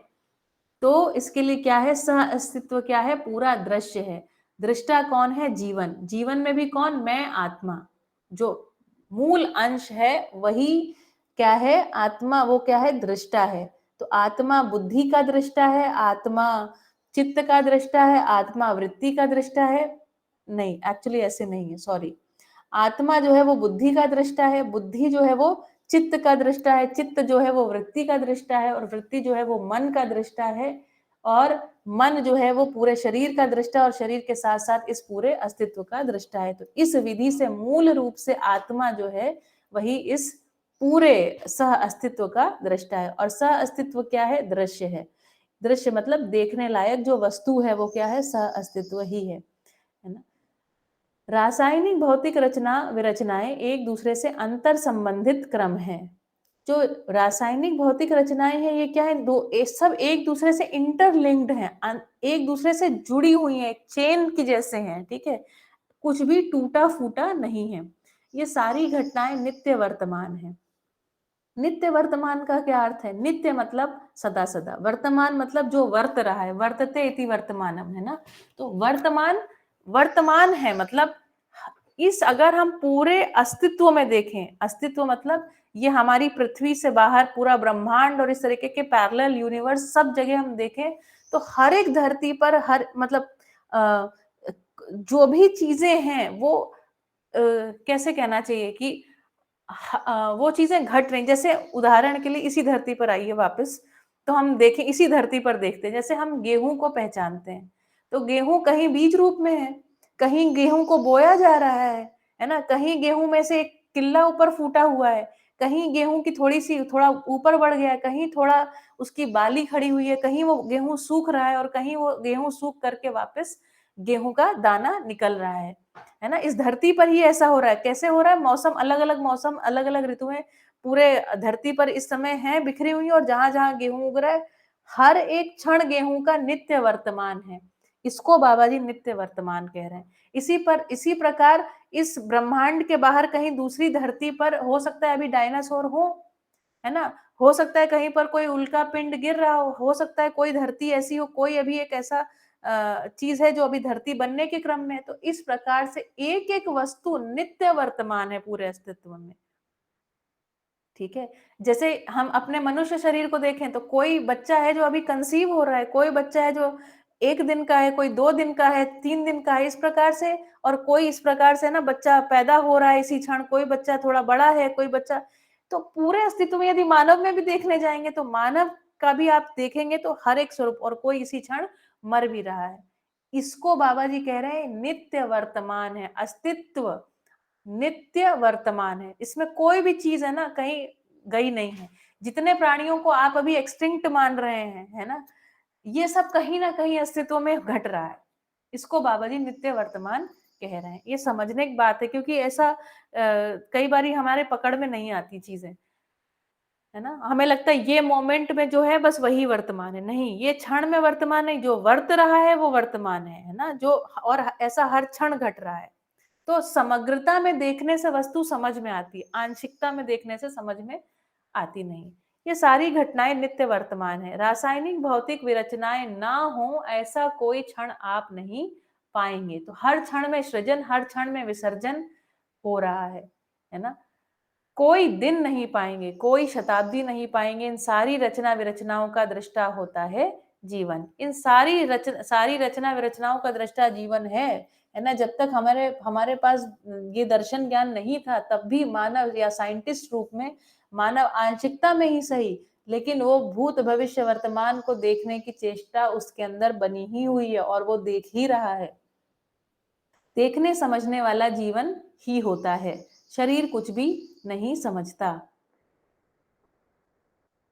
तो इसके लिए क्या है, सह अस्तित्व क्या है, पूरा दृश्य है। दृष्टा कौन है, जीवन। जीवन में भी कौन, मैं आत्मा, जो मूल अंश है वही क्या है, आत्मा, वो क्या है, दृष्टा है। तो आत्मा बुद्धि का दृष्टा है, आत्मा चित्त का दृष्टा है, आत्मा वृत्ति का दृष्टा है। नहीं, एक्चुअली ऐसे नहीं है, सॉरी। आत्मा जो है वो बुद्धि का दृष्टा है, बुद्धि जो है वो चित्त का दृष्टा है, चित्त जो है वो वृत्ति का दृष्टा है, और वृत्ति जो है वो मन का दृष्टा है, और मन जो है वो पूरे शरीर का दृष्टा, और शरीर के साथ साथ इस पूरे अस्तित्व का दृष्टा है। तो इस विधि से मूल रूप से आत्मा जो है वही इस पूरे सह अस्तित्व का दृष्टा है। और सह अस्तित्व क्या है, दृश्य है। दृश्य मतलब देखने लायक जो वस्तु है वो क्या है, सह अस्तित्व ही है ना। रासायनिक भौतिक रचना विरचनाएं एक दूसरे से अंतर संबंधित क्रम है। जो रासायनिक भौतिक रचनाएं हैं ये क्या है, सब एक दूसरे से इंटरलिंक्ड हैं, एक दूसरे से जुड़ी हुई हैं, एक चेन की जैसे हैं, ठीक है। कुछ भी टूटा फूटा नहीं है। ये सारी घटनाएं नित्य वर्तमान है। नित्य वर्तमान का क्या अर्थ है, नित्य मतलब सदा सदा, वर्तमान मतलब जो वर्त रहा है, वर्तते इति वर्तमानम, है ना। तो वर्तमान वर्तमान है, मतलब इस, अगर हम पूरे अस्तित्व में देखें, अस्तित्व मतलब ये हमारी पृथ्वी से बाहर पूरा ब्रह्मांड और इस तरीके के पैरेलल यूनिवर्स, सब जगह हम देखें तो हर एक धरती पर हर मतलब जो भी चीजें हैं वो कैसे कहना चाहिए कि वो चीजें घट रही। जैसे उदाहरण के लिए इसी धरती पर आइए वापस, तो हम देखें, इसी धरती पर देखते हैं, जैसे हम गेहूं को पहचानते हैं, तो गेहूं कहीं बीज रूप में है, कहीं गेहूं को बोया जा रहा है ना, कहीं गेहूं में से एक किल्ला ऊपर फूटा हुआ है, कहीं गेहूं की थोड़ा ऊपर बढ़ गया है, कहीं थोड़ा उसकी बाली खड़ी हुई है, कहीं वो गेहूं सूख रहा है, और कहीं वो गेहूं सूख करके वापस गेहूं का दाना निकल रहा है ना। इस धरती पर ही ऐसा हो रहा है। कैसे हो रहा है, मौसम अलग अलग, मौसम अलग अलग ऋतुएं पूरे धरती पर इस समय है बिखरी हुई, और जहां जहां गेहूं उग रहा है, हर एक क्षण गेहूं का नित्य वर्तमान है। इसको बाबा जी नित्य वर्तमान कह रहे हैं। इसी प्रकार इस ब्रह्मांड के बाहर कहीं दूसरी धरती पर हो सकता है अभी डायनासोर हो, है ना, हो सकता है कहीं पर कोई उल्का पिंड गिर रहा हो सकता है कोई धरती ऐसी हो, कोई अभी एक ऐसा चीज है जो अभी धरती बनने के क्रम में है। तो इस प्रकार से एक एक वस्तु नित्य वर्तमान है पूरे अस्तित्व में, ठीक है। जैसे हम अपने मनुष्य शरीर को देखें तो कोई बच्चा है जो अभी कंसीव हो रहा है, कोई बच्चा है जो 1 दिन का है, कोई 2 दिन का है, 3 दिन का है, इस प्रकार से। और कोई इस प्रकार से ना बच्चा पैदा हो रहा है इसी क्षण, कोई बच्चा थोड़ा बड़ा है, कोई बच्चा। तो पूरे अस्तित्व में यदि मानव में भी देखने जाएंगे तो मानव का भी आप देखेंगे तो हर एक स्वरूप, और कोई इसी क्षण मर भी रहा है। इसको बाबा जी कह रहे हैं नित्य वर्तमान है अस्तित्व, नित्य वर्तमान है। इसमें कोई भी चीज है ना कहीं गई नहीं है। जितने प्राणियों को आप अभी एक्सटिंक्ट मान रहे हैं, है ना, ये सब कहीं ना कहीं अस्तित्व में घट रहा है। इसको बाबा जी नित्य वर्तमान कह रहे हैं। ये समझने की बात है, क्योंकि ऐसा कई बारी हमारे पकड़ में नहीं आती चीजें, है ना। हमें लगता है ये मोमेंट में जो है बस वही वर्तमान है। नहीं, ये क्षण में वर्तमान नहीं, जो वर्त रहा है वो वर्तमान है ना, जो, और ऐसा हर क्षण घट रहा है। तो समग्रता में देखने से वस्तु समझ में आती है, आंशिकता में देखने से समझ में आती नहीं। ये सारी घटनाएं नित्य वर्तमान है। रासायनिक भौतिक विरचनाएं ना हो ऐसा कोई क्षण आप नहीं पाएंगे। तो हर क्षण में सृजन, हर क्षण में विसर्जन हो रहा है ना। कोई दिन नहीं पाएंगे, कोई शताब्दी नहीं पाएंगे, इन सारी रचना विरचनाओं का दृष्टा होता है जीवन। इन सारी रचना विरचनाओं का दृष्टा जीवन है, है ना। जब तक हमारे हमारे पास ये दर्शन ज्ञान नहीं था, तब भी मानव या साइंटिस्ट रूप में मानव आंशिकता में ही सही, लेकिन वो भूत भविष्य वर्तमान को देखने की चेष्टा उसके अंदर बनी ही हुई है और वो देख ही रहा है। देखने समझने वाला जीवन ही होता है, शरीर कुछ भी नहीं समझता।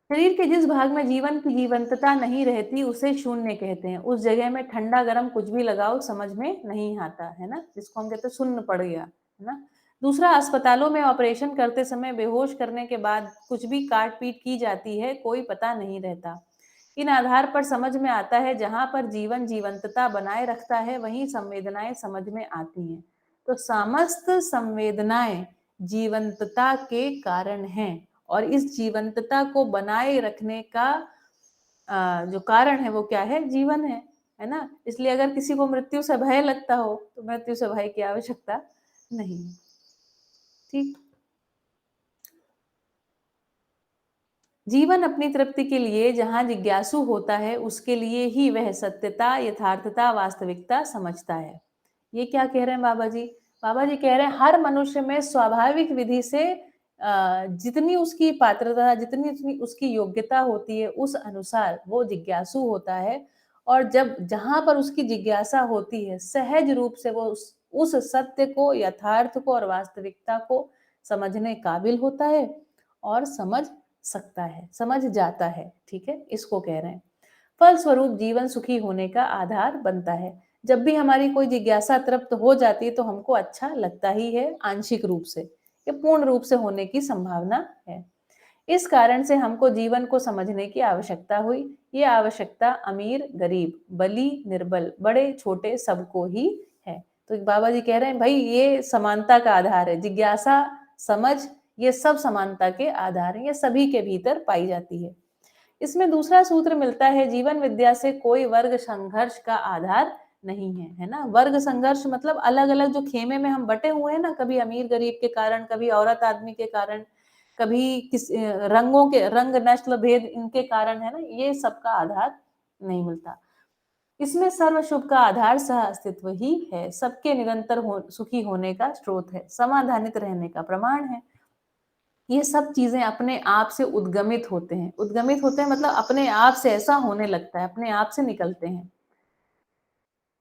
शरीर के जिस भाग में जीवन की जीवंतता नहीं रहती उसे शून्य कहते हैं। उस जगह में ठंडा गर्म कुछ भी लगाओ समझ में नहीं आता, है ना, जिसको हम कहते हैं शून्य पड़ गया, है ना। दूसरा, अस्पतालों में ऑपरेशन करते समय बेहोश करने के बाद कुछ भी काट पीट की जाती है, कोई पता नहीं रहता। इन आधार पर समझ में आता है, जहां पर जीवन जीवंतता बनाए रखता है वहीं संवेदनाएं समझ में आती हैं। तो समस्त संवेदनाएं जीवंतता के कारण हैं, और इस जीवंतता को बनाए रखने का जो कारण है वो क्या है? जीवन है ना। इसलिए अगर किसी को मृत्यु से भय लगता हो तो मृत्यु से भय की आवश्यकता नहीं है। ठीक। जीवन अपनी तृप्ति के लिए जहां जिज्ञासु होता है, उसके लिए ही वह सत्यता, यथार्थता, वास्तविकता समझता है। ये क्या कह रहे हैं बाबा जी? बाबा जी कह रहे हैं हर मनुष्य में स्वाभाविक विधि से जितनी उसकी पात्रता, जितनी उसकी योग्यता होती है, उस अनुसार वो जिज्ञासु होता है। और जब जहां पर उसकी जिज्ञासा होती है, सहज रूप से वो उस सत्य को, यथार्थ को और वास्तविकता को समझने काबिल होता है और समझ सकता है, समझ जाता है। ठीक है, इसको कह रहे हैं। फलस्वरूप जीवन सुखी होने का आधार बनता है। जब भी हमारी कोई जिज्ञासा तृप्त हो जाती है तो हमको अच्छा लगता ही है, आंशिक रूप से। ये पूर्ण रूप से होने की संभावना है। इस कारण से हमको जीवन को समझने की आवश्यकता हुई। ये आवश्यकता अमीर गरीब, बली निर्बल, बड़े छोटे सबको ही है। तो बाबा जी कह रहे हैं भाई ये समानता का आधार है। जिज्ञासा, समझ, ये सब समानता के आधार हैं, ये सभी के भीतर पाई जाती है। इसमें दूसरा सूत्र मिलता है, जीवन विद्या से कोई वर्ग संघर्ष का आधार नहीं है ना। वर्ग संघर्ष मतलब अलग अलग जो खेमे में हम बटे हुए हैं ना, कभी अमीर गरीब के कारण, कभी औरत आदमी के कारण, कभी किस रंगों के, रंग नस्ल भेद इनके कारण, है ना, ये सबका आधार नहीं मिलता। इसमें सर्व शुभ का आधार सह अस्तित्व ही है, सबके निरंतर सुखी होने का स्रोत है, समाधानित रहने का प्रमाण है। ये सब चीजें अपने आप से उद्गमित होते हैं। उद्गमित होते हैं मतलब अपने आप से ऐसा होने लगता है, अपने आप से निकलते हैं।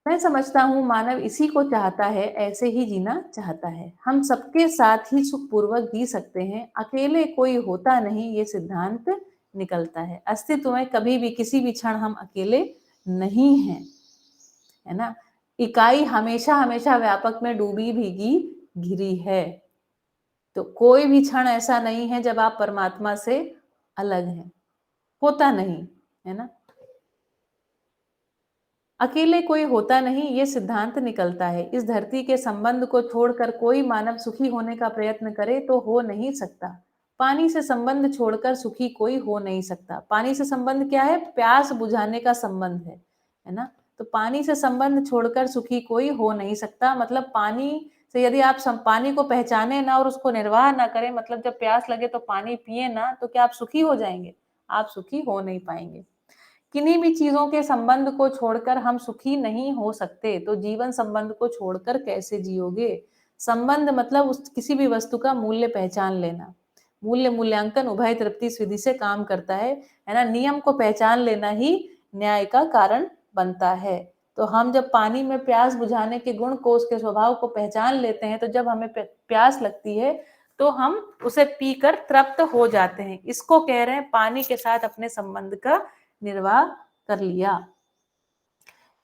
मैं समझता हूँ मानव इसी को चाहता है, ऐसे ही जीना चाहता है। हम सबके साथ ही सुखपूर्वक जी सकते हैं, अकेले कोई होता नहीं, ये सिद्धांत निकलता है। अस्तित्व में कभी भी किसी भी क्षण हम अकेले नहीं हैं, है ना। इकाई हमेशा हमेशा व्यापक में डूबी भीगी घिरी है। तो कोई भी क्षण ऐसा नहीं है जब आप परमात्मा से अलग हैं, होता नहीं, है ना। अकेले कोई होता नहीं, ये सिद्धांत निकलता है। इस धरती के संबंध को छोड़कर कोई मानव सुखी होने का प्रयत्न करे तो हो नहीं सकता। पानी से संबंध छोड़कर सुखी कोई हो नहीं सकता। पानी से संबंध क्या है? प्यास बुझाने का संबंध है ना। तो पानी से संबंध छोड़कर सुखी कोई हो नहीं सकता। मतलब पानी से यदि आप पानी को पहचाने ना और उसको निर्वाह ना करें, मतलब जब प्यास लगे तो पानी पिए ना, तो क्या आप सुखी हो जाएंगे? आप सुखी हो नहीं पाएंगे। किन्हीं भी चीजों के संबंध को छोड़कर हम सुखी नहीं हो सकते, तो जीवन संबंध को छोड़कर कैसे जियोगे? संबंध मतलब उस किसी भी वस्तु का मूल्य पहचान लेना। मूल्य मूल्यांकन उभय तृप्ति विधि से काम करता है ना। नियम को पहचान लेना ही न्याय का कारण बनता है। तो हम जब पानी में प्यास बुझाने के गुण को, उसके स्वभाव को पहचान लेते हैं, तो जब हमें प्यास लगती है तो हम उसे पीकर तृप्त हो जाते हैं। इसको कह रहे हैं पानी के साथ अपने संबंध का निर्वाह कर लिया।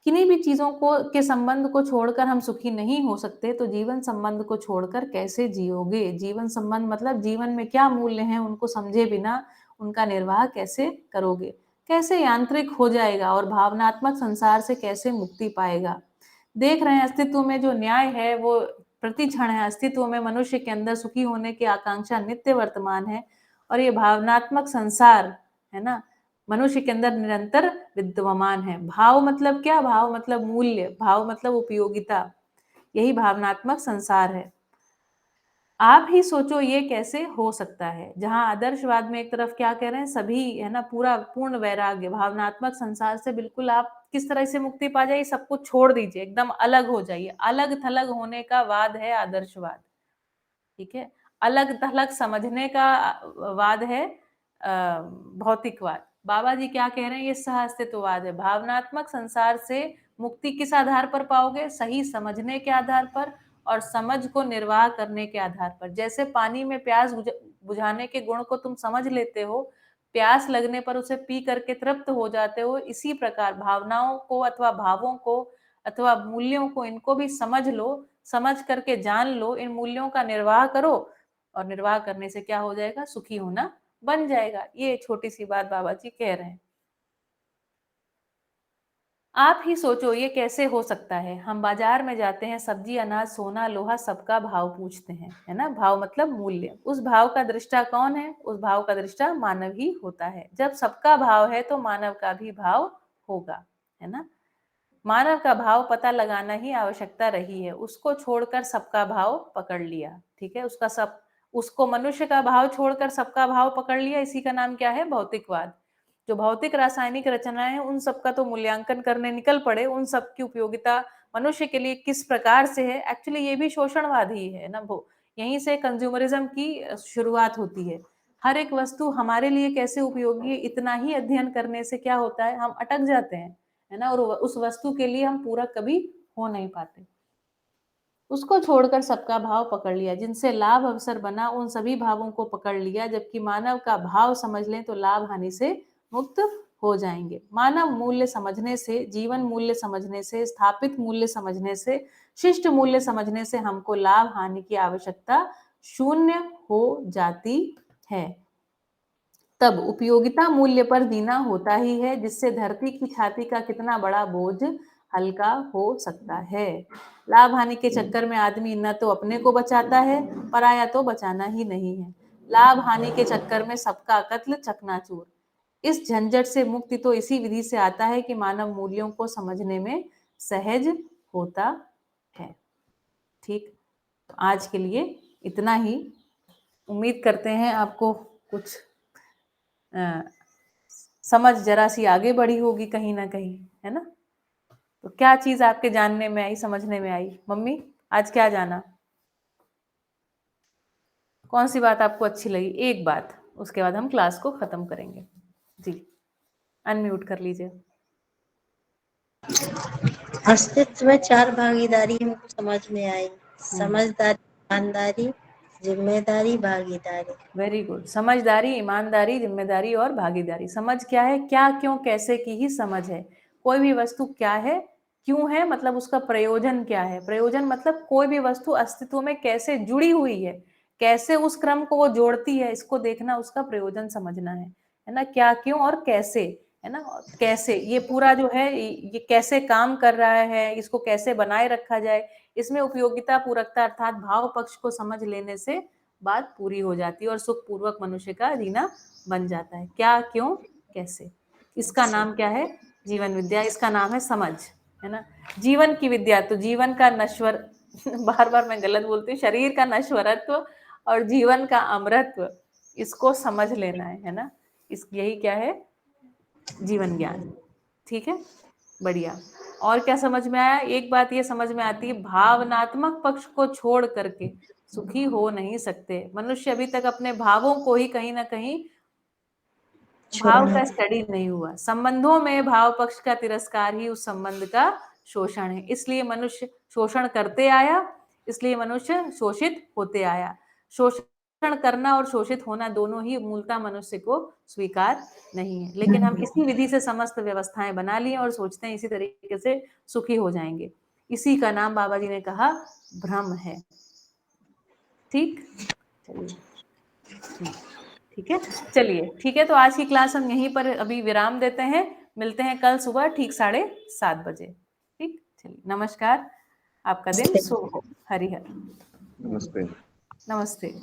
किन्हीं भी चीजों को के संबंध को छोड़कर हम सुखी नहीं हो सकते, तो जीवन संबंध को छोड़कर कैसे जियोगे? जीवन संबंध मतलब जीवन में क्या मूल्य हैं, उनको समझे बिना उनका निर्वाह कैसे करोगे? कैसे यांत्रिक हो जाएगा और भावनात्मक संसार से कैसे मुक्ति पाएगा? देख रहे हैं अस्तित्व में जो न्याय है वो प्रति क्षण है। अस्तित्व में मनुष्य के अंदर सुखी होने की आकांक्षा नित्य वर्तमान है, और ये भावनात्मक संसार, है ना, मनुष्य के अंदर निरंतर विद्यमान है। भाव मतलब क्या? भाव मतलब मूल्य, भाव मतलब उपयोगिता, यही भावनात्मक संसार है। आप ही सोचो ये कैसे हो सकता है। जहां आदर्शवाद में एक तरफ क्या कह रहे हैं, सभी है ना, पूरा पूर्ण वैराग्य, भावनात्मक संसार से बिल्कुल आप किस तरह से मुक्ति पा जाइए, सब कुछ छोड़ दीजिए, एकदम अलग हो जाइए। अलग थलग होने का वाद है आदर्शवाद, ठीक है। अलग थलग समझने का वाद है भौतिकवाद। बाबा जी क्या कह रहे हैं, ये सह अस्तित्ववाद है। भावनात्मक संसार से मुक्ति किस आधार पर पाओगे, सही समझने के आधार पर और समझ को निर्वाह करने के आधार पर। जैसे पानी में प्यास बुझाने के गुण को तुम समझ लेते हो, प्यास लगने पर उसे पी करके तृप्त हो जाते हो, इसी प्रकार भावनाओं को अथवा भावों को अथवा मूल्यों को, इनको भी समझ लो, समझ करके जान लो, इन मूल्यों का निर्वाह करो और निर्वाह करने से क्या हो जाएगा, सुखी होना बन जाएगा। ये छोटी सी बात बाबा जी कह रहे हैं। आप ही सोचो ये कैसे हो सकता है। हम बाजार में जाते हैं, सब्जी अनाज सोना लोहा सबका भाव पूछते हैं, है ना। भाव मतलब मूल्य। उस भाव का दृष्टा कौन है, उस भाव का दृष्टा मानव ही होता है। जब सबका भाव है तो मानव का भी भाव होगा, है ना। मानव का भाव पता लगाना ही आवश्यकता रही है। उसको छोड़कर सबका भाव पकड़ लिया, ठीक है। उसको मनुष्य का भाव छोड़कर सबका भाव पकड़ लिया, इसी का नाम क्या है, भौतिकवाद। जो भौतिक रासायनिक रचनाएं हैं उन सबका तो मूल्यांकन करने निकल पड़े, उन सब की उपयोगिता मनुष्य के लिए किस प्रकार से है। एक्चुअली ये भी शोषणवाद ही है ना। वो यहीं से कंज्यूमरिज्म की शुरुआत होती है। हर एक वस्तु हमारे लिए कैसे उपयोगी है, इतना ही अध्ययन करने से क्या होता है, हम अटक जाते हैं, है ना। और उस वस्तु के लिए हम पूरा कभी हो नहीं पाते। उसको छोड़कर सबका भाव पकड़ लिया, जिनसे लाभ अवसर बना उन सभी भावों को पकड़ लिया। जबकि मानव का भाव समझ लें तो लाभ हानि से मुक्त हो जाएंगे। मानव मूल्य समझने से, जीवन मूल्य समझने से, स्थापित मूल्य समझने से, शिष्ट मूल्य समझने से हमको लाभ हानि की आवश्यकता शून्य हो जाती है। तब उपयोगिता मूल्य पर जीना होता ही है, जिससे धरती की छाती का कितना बड़ा बोझ हल्का हो सकता है। लाभ हानि के चक्कर में आदमी न तो अपने को बचाता है, पराया तो बचाना ही नहीं है। लाभ हानि के चक्कर में सबका कत्ल चकनाचूर। इस झंझट से मुक्ति तो इसी विधि से आता है कि मानव मूल्यों को समझने में सहज होता है। ठीक, आज के लिए इतना ही। उम्मीद करते हैं आपको कुछ समझ जरा सी आगे बढ़ी होगी कहीं ना कहीं, है ना। तो क्या चीज आपके जानने में आई, समझने में आई, मम्मी आज क्या जाना, कौन सी बात आपको अच्छी लगी, एक बात, उसके बाद हम क्लास को खत्म करेंगे। जी, अनम्यूट कर लीजिए। अस्तित्व में चार भागीदारी हमको समझ में आई। समझदारी, ईमानदारी, जिम्मेदारी, भागीदारी। Very good. समझदारी, ईमानदारी, जिम्मेदारी और भागीदारी। समझ क्या है, क्या क्यों कैसे की ही समझ है। कोई भी वस्तु क्या है, क्यों है, मतलब उसका प्रयोजन क्या है। प्रयोजन मतलब कोई भी वस्तु अस्तित्व में कैसे जुड़ी हुई है, कैसे उस क्रम को वो जोड़ती है, इसको देखना, उसका प्रयोजन समझना है ना। क्या क्यों और कैसे, है ना। कैसे ये पूरा जो है ये कैसे काम कर रहा है, इसको कैसे बनाए रखा जाए, इसमें उपयोगिता पूरकता अर्थात भाव पक्ष को समझ लेने से बात पूरी हो जाती है और सुख पूर्वक मनुष्य का जीना बन जाता है। क्या क्यों कैसे, इसका नाम क्या है, जीवन विद्या, इसका नाम है समझ, है ना। जीवन की विद्या तो जीवन का नश्वर बार बार मैं गलत बोलती हूँ, शरीर का नश्वरत्व और जीवन का अमरत्व, इसको समझ लेना है ना। इस यही क्या है, जीवन ज्ञान। ठीक है, बढ़िया। और क्या समझ में आया, एक बात ये समझ में आती है, भावनात्मक पक्ष को छोड़ करके सुखी हो नहीं सकते मनुष्य। अभी तक अपने भावों को ही कहीं ना कहीं, भाव का स्टडी नहीं हुआ। संबंधों में भाव पक्ष का तिरस्कार ही उस संबंध का शोषण है। इसलिए मनुष्य शोषण करते आया, इसलिए मनुष्य शोषित होते आया। शोषण करना और शोषित होना दोनों ही मूलतः मनुष्य को स्वीकार नहीं है। लेकिन हम इसी विधि से समस्त व्यवस्थाएं बना ली और सोचते हैं इसी तरीके से सुखी हो जाएंगे। इसी का नाम बाबा जी ने कहा भ्रम है। ठीक, चलिए ठीक है, चलिए ठीक है। तो आज की क्लास हम यहीं पर अभी विराम देते हैं। मिलते हैं कल सुबह ठीक 7:30 बजे। ठीक, चलिए नमस्कार, आपका दिन शुभ हो। हरिहर। नमस्ते। नमस्ते।